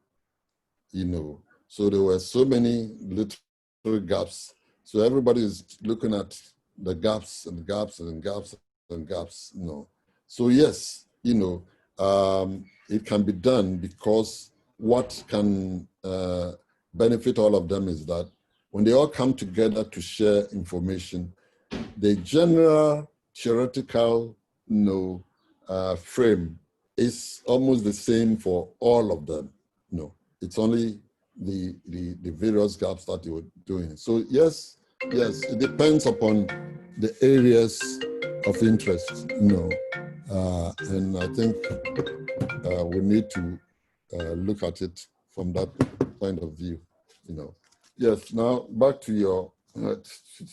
So there were so many little gaps. So everybody is looking at the gaps and gaps and gaps and gaps, So yes, it can be done, because what can benefit all of them is that when they all come together to share information, the general theoretical frame is almost the same for all of them. It's only the various gaps that you were doing. So yes, it depends upon the areas of interest, and I think we need to look at it from that point of view, Yes, now back to your to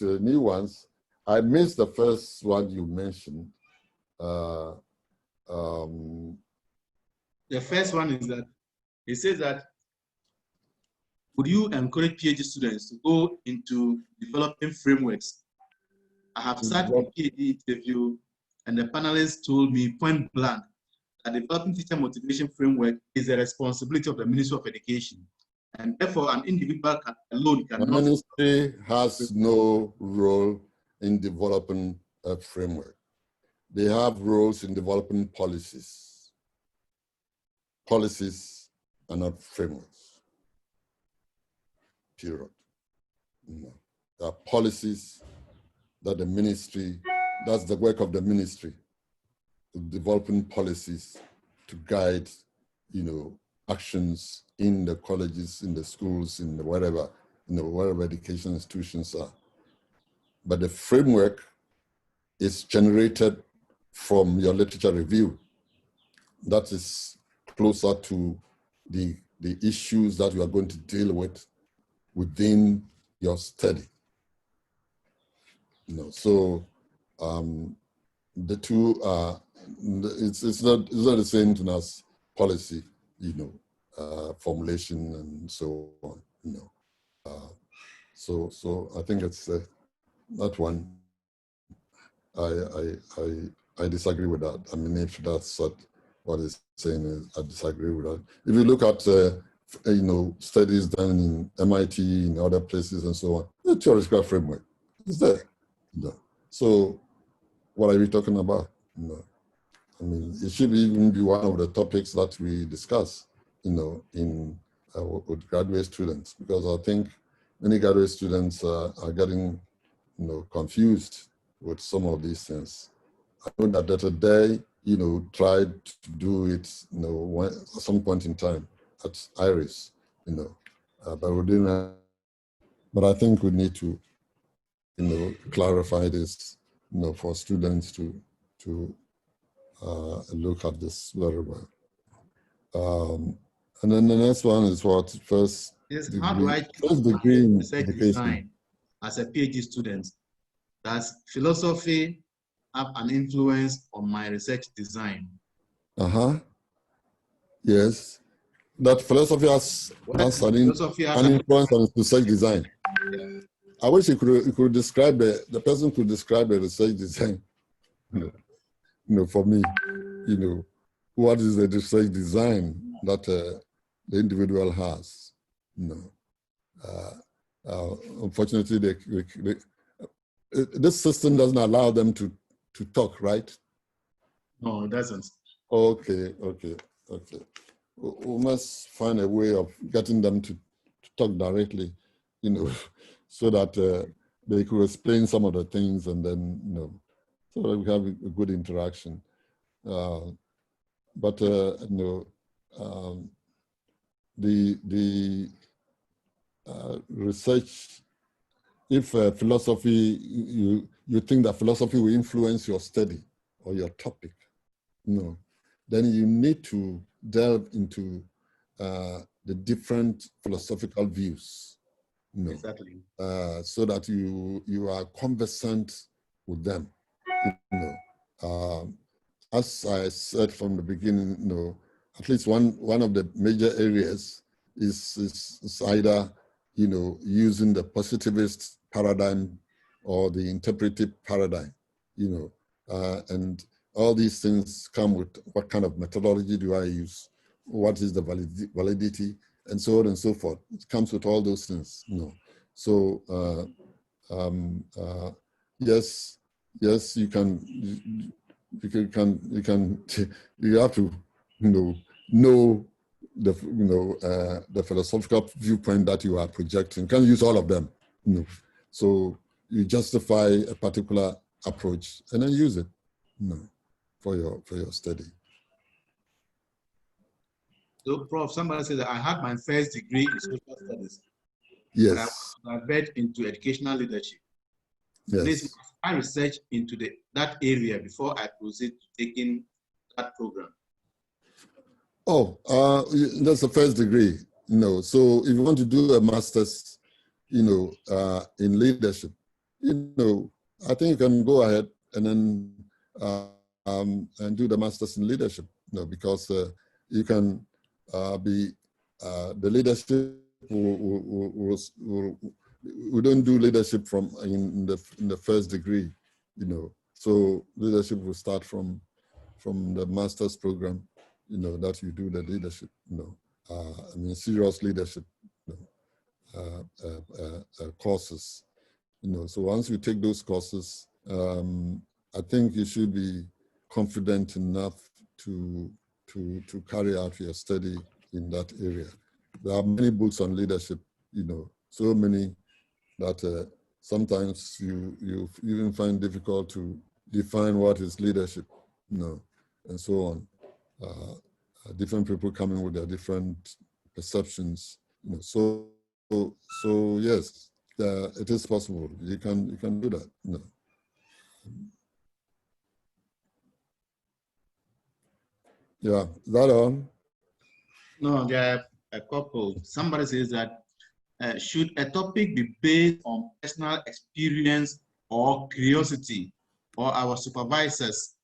the new ones. I missed the first one you mentioned. The first one is that it says that would you encourage PhD students to go into developing frameworks? I have sat in a PhD interview and the panelists told me point blank that developing teacher motivation framework is the responsibility of the Ministry of Education. And therefore, an individual alone cannot. The ministry has no role in developing a framework. They have roles in developing policies. Policies are not frameworks. Period. No. There are policies that the ministry, that's the work of the ministry, developing policies to guide, actions in the colleges, in the schools, in the wherever, wherever education institutions are. But the framework is generated from your literature review. That is closer to the issues that you are going to deal with within your study. So the two are, it's not the same thing as policy, formulation and so on, So I think it's that one. I disagree with that. I mean, if that's what it's saying, I disagree with that. If you look at studies done in MIT, in other places and so on, the theoretical framework is there. So what are we talking about? I mean, it should even be one of the topics that we discuss, with graduate students, because I think many graduate students are getting, confused with some of these things. I know that day, tried to do it, at some point in time at IRIS, but we didn't. But I think we need to, clarify this, for students to look at this very well. And then the next one is what? First degree, how do I first degree in research education. Design as a PhD student? Does philosophy have an influence on my research design? Yes. That philosophy has an influence on research design. Yeah. I wish you could describe the person could describe a research design. For me, what is the research design that the individual has? Unfortunately, this system doesn't allow them to talk, right? No, it doesn't. Okay. We must find a way of getting them to talk directly, so that they could explain some of the things, and then, so that we have a good interaction. The research, if philosophy, you think that philosophy will influence your study or your topic, then you need to delve into the different philosophical views, exactly, so that you are conversant with them. As I said from the beginning, at least one of the major areas is either using the positivist paradigm or the interpretive paradigm, and all these things come with what kind of methodology do I use, what is the validity, and so on and so forth. It comes with all those things, So yes, you have to know the philosophical viewpoint that you are projecting. You can't use all of them. So you justify a particular approach and then use it for your study. So, Prof, somebody said that I had my first degree in social studies. Yes. But I read into educational leadership. Please, Yes. I research into that area before I proceed to taking that program. Oh, that's a first degree. No, so if you want to do a master's, in leadership, I think you can go ahead and then and do the master's in leadership. Because you can be the leadership. We don't do leadership from in the first degree. So leadership will start from the master's program. That you do the leadership. Serious leadership. Courses. So once you take those courses, I think you should be confident enough to carry out your study in that area. There are many books on leadership, so many that sometimes you even find difficult to define what is leadership, and so on. Different people coming with their different perceptions, so yes, it is possible. You can do that. Yeah, is that all? No, there are a couple. Somebody says that should a topic be based on personal experience or curiosity, or our supervisors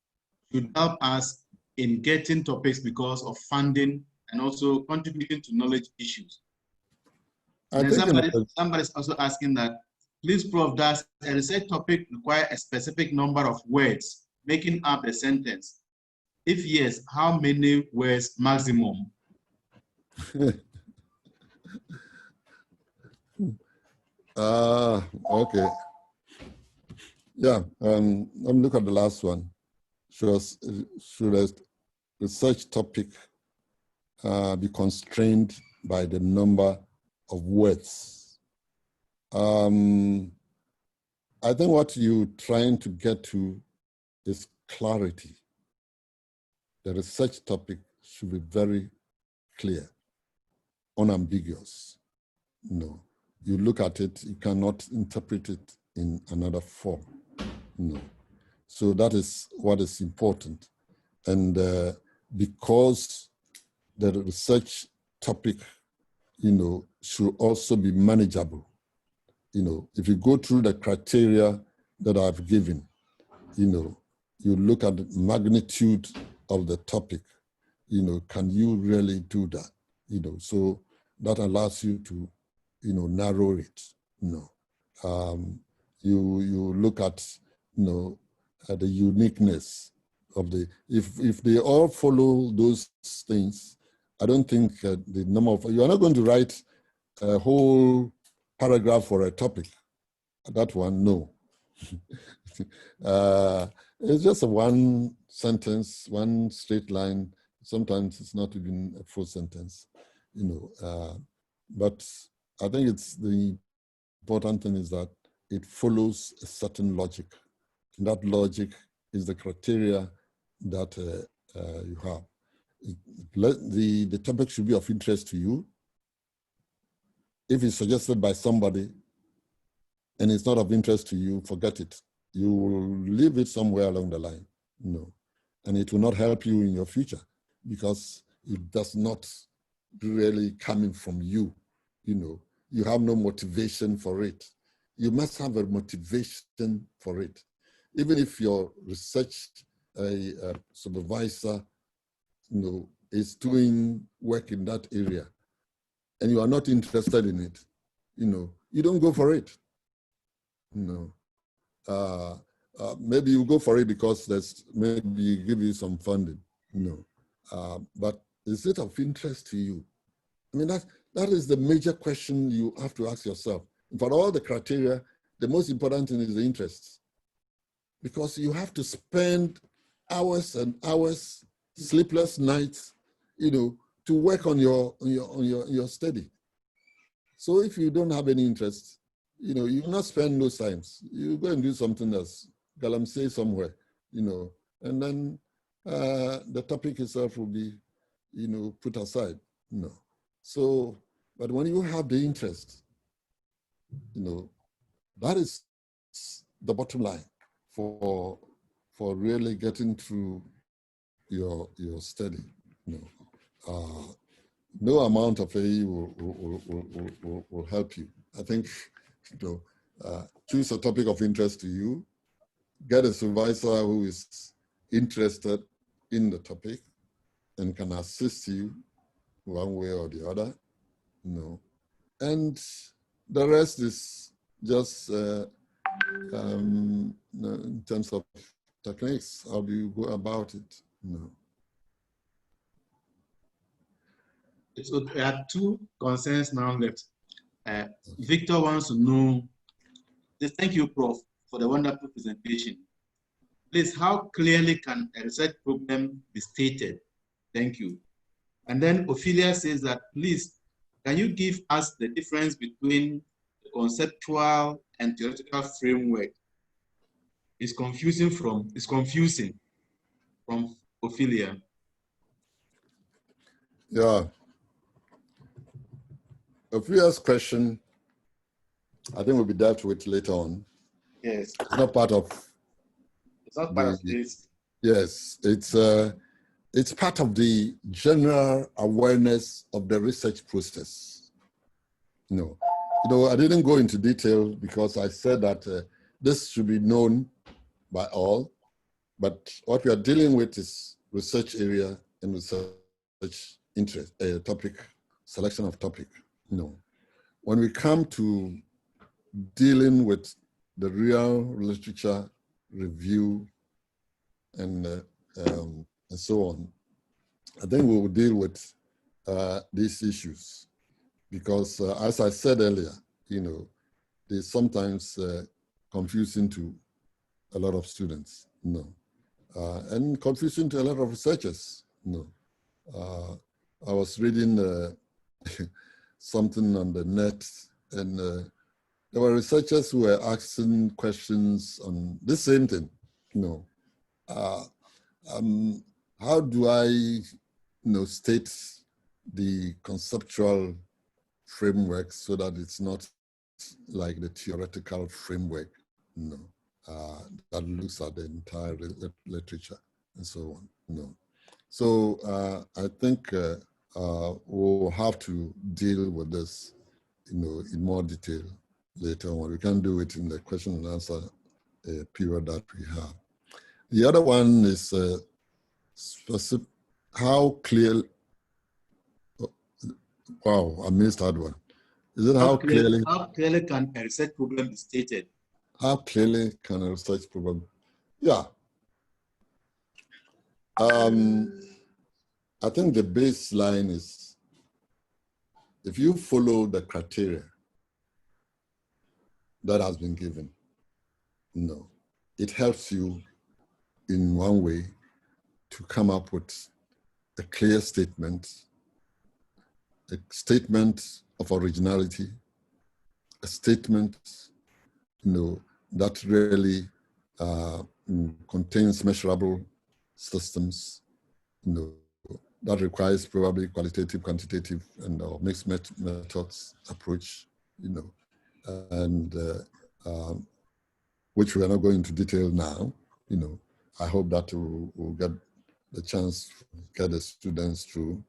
should help us in getting topics because of funding and also contributing to knowledge issues? I And think somebody's also asking that, please, Prof, does a research topic require a specific number of words making up a sentence? If yes, how many words maximum? Okay. Yeah, let me look at the last one. Should a research topic be constrained by the number of words? I think what you're trying to get to is clarity. The research topic should be very clear, unambiguous. No, you look at it, you cannot interpret it in another form. No. So that is what is important. And because the research topic, should also be manageable. If you go through the criteria that I've given, you look at the magnitude of the topic, can you really do that? So that allows you to, narrow it. You look at, the uniqueness of if they all follow those things, I don't think the number of, you are not going to write a whole paragraph for a topic. That one, no. It's just a one sentence, one straight line. Sometimes it's not even a full sentence, but I think it's the important thing is that it follows a certain logic. And that logic is the criteria that you have. The topic should be of interest to you. If it's suggested by somebody and it's not of interest to you, forget it. You will leave it somewhere along the line. No. And it will not help you in your future because it does not really coming from you. You have no motivation for it. You must have a motivation for it. Even if your research supervisor, is doing work in that area and you are not interested in it, you don't go for it. Maybe you go for it because maybe give you some funding, but is it of interest to you? I mean, that is the major question you have to ask yourself. For all the criteria, the most important thing is the interest. Because you have to spend hours and hours, sleepless nights, to work on your study. So if you don't have any interest, you will not spend those times. You go and do something else, galamsey somewhere, and then the topic itself will be, put aside. So, but when you have the interest, that is the bottom line for really getting through your study. No amount of AE will help you. I think choose a topic of interest to you, get a supervisor who is interested in the topic and can assist you one way or the other, and the rest is just in terms of techniques. How do you go about it? So there are two concerns now left. Victor wants to know, thank you, Prof, for the wonderful presentation. Please, how clearly can a research problem be stated? Thank you. And then Ophelia says that, please, can you give us the difference between the conceptual and theoretical framework? It's confusing from Ophelia. Yeah. Ophelia's question, I think will be dealt with later on. Yes. It's not part of. It's not part of this. Yes, it's part of the general awareness of the research process. I didn't go into detail because I said that this should be known by all, but what we are dealing with is research area and research interest, topic, selection of topic. When we come to dealing with the real literature review and so on, I think we will deal with these issues because, as I said earlier, they're sometimes confusing to a lot of students, and confusing to a lot of researchers. I was reading something on the net, and there were researchers who were asking questions on the same thing. How do I, state the conceptual framework so that it's not like the theoretical framework, that looks at the entire literature and so on. So I think we'll have to deal with this, in more detail later on. We can do it in the question and answer period that we have. The other one is specific. How clear? Wow, I missed that one. Is it how clearly? How clearly can a research problem be stated? How clearly can a research problem? Yeah. I think the baseline is if you follow the criteria that has been given, it helps you in one way to come up with a clear statement, a statement of originality, a statement, that really contains measurable systems, that requires probably qualitative, quantitative, and mixed methods approach, and which we are not going into detail now. I hope that we'll get the chance to get the students through.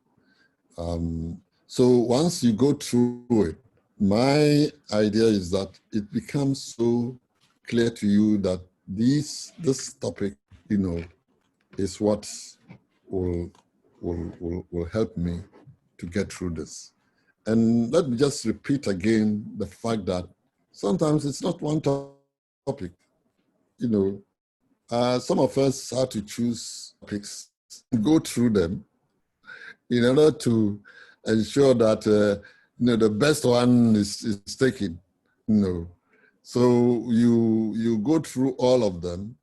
So once you go through it, my idea is that it becomes so clear to you that this topic, is what will help me to get through this. And let me just repeat again the fact that sometimes it's not one topic. Some of us have to choose topics, go through them in order to ensure that the best one is taken. So you go through all of them.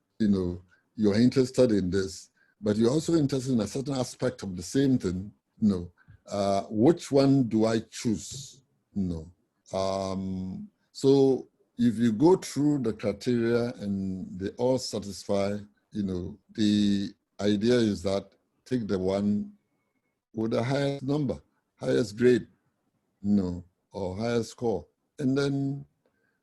You're interested in this, but you're also interested in a certain aspect of the same thing. Which one do I choose? So if you go through the criteria and they all satisfy, the idea is that take the one with the highest number, highest grade, or highest score. And then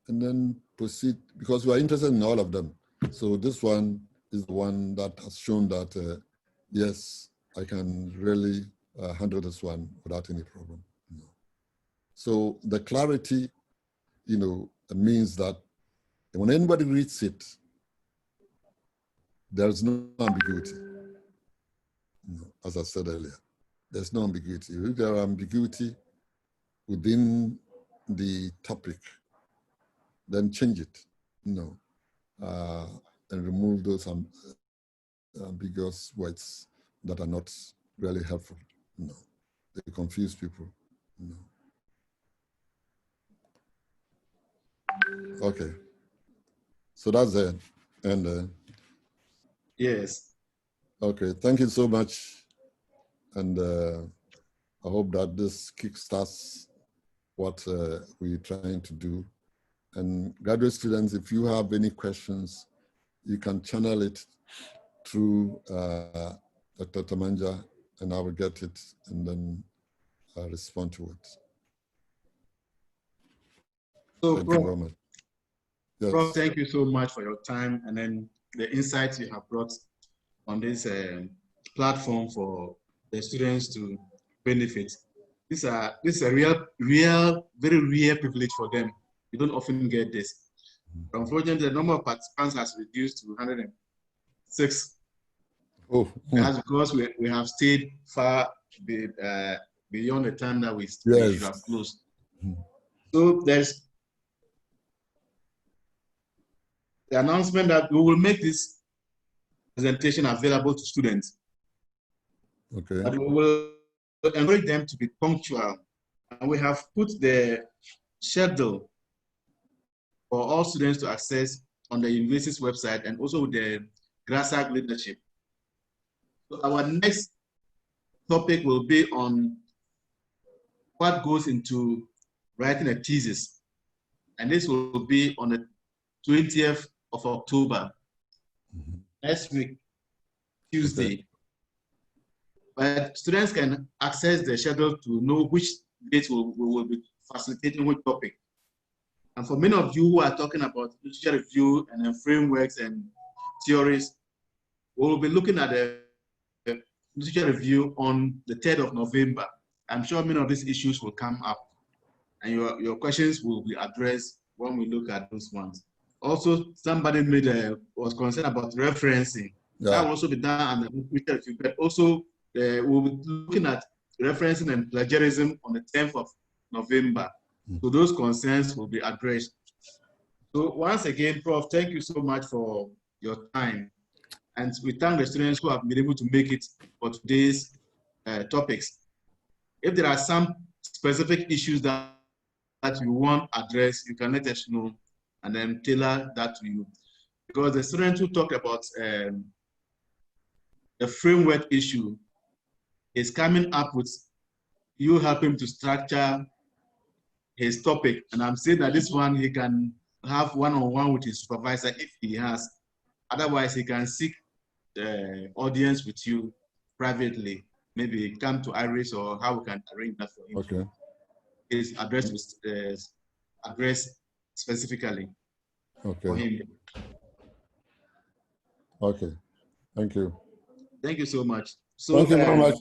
and then proceed, because we are interested in all of them. So this one is the one that has shown that, yes, I can really handle this one without any problem. You know. So the clarity, you know, means that when anybody reads it, there's no ambiguity. You know, as I said earlier, there's no ambiguity. If there are ambiguity within the topic, then change it, you know, and remove those ambiguous words that are not really helpful. You know, they confuse people. You know. Okay, so that's it. And yes. Okay, thank you so much, and I hope that this kickstarts what we're trying to do. And graduate students, if you have any questions, you can channel it through Dr. Tamanja, and I will get it and then respond to it. So, thank you very much. Yes. Prof, thank you so much for your time and then the insights you have brought on this platform for the students to benefit. This is a very rare privilege for them. You don't often get this. Unfortunately, the number of participants has reduced to 106. Oh. That's because we have stayed far beyond the time that we should have closed. So there's the announcement that we will make this presentation available to students. Okay. But we will encourage them to be punctual. And we have put the schedule for all students to access on the university's website and also with the GRASAC leadership. So our next topic will be on what goes into writing a thesis. And this will be on the 20th of October, next week, Tuesday. Okay. But students can access the schedule to know which dates we will be facilitating which topic. And for many of you who are talking about literature review and frameworks and theories, we will be looking at the literature review on the 3rd of November. I'm sure many of these issues will come up and your questions will be addressed when we look at those ones. Also, somebody was concerned about referencing. Yeah. That will also be done on the literature review, but also we'll be looking at referencing and plagiarism on the 10th of November. So those concerns will be addressed. So once again, Prof, thank you so much for your time. And we thank the students who have been able to make it for today's topics. If there are some specific issues that you want addressed, you can let us know and then tailor that to you. Because the student who talked about the framework issue is coming up with you help him to structure his topic. And I'm saying that this one, he can have one-on-one with his supervisor if he has. Otherwise, he can seek the audience with you privately. Maybe come to Iris or how we can arrange that for him. Okay. Is addressed specifically for him. Okay. Thank you. Thank you so much. So, thank you very much.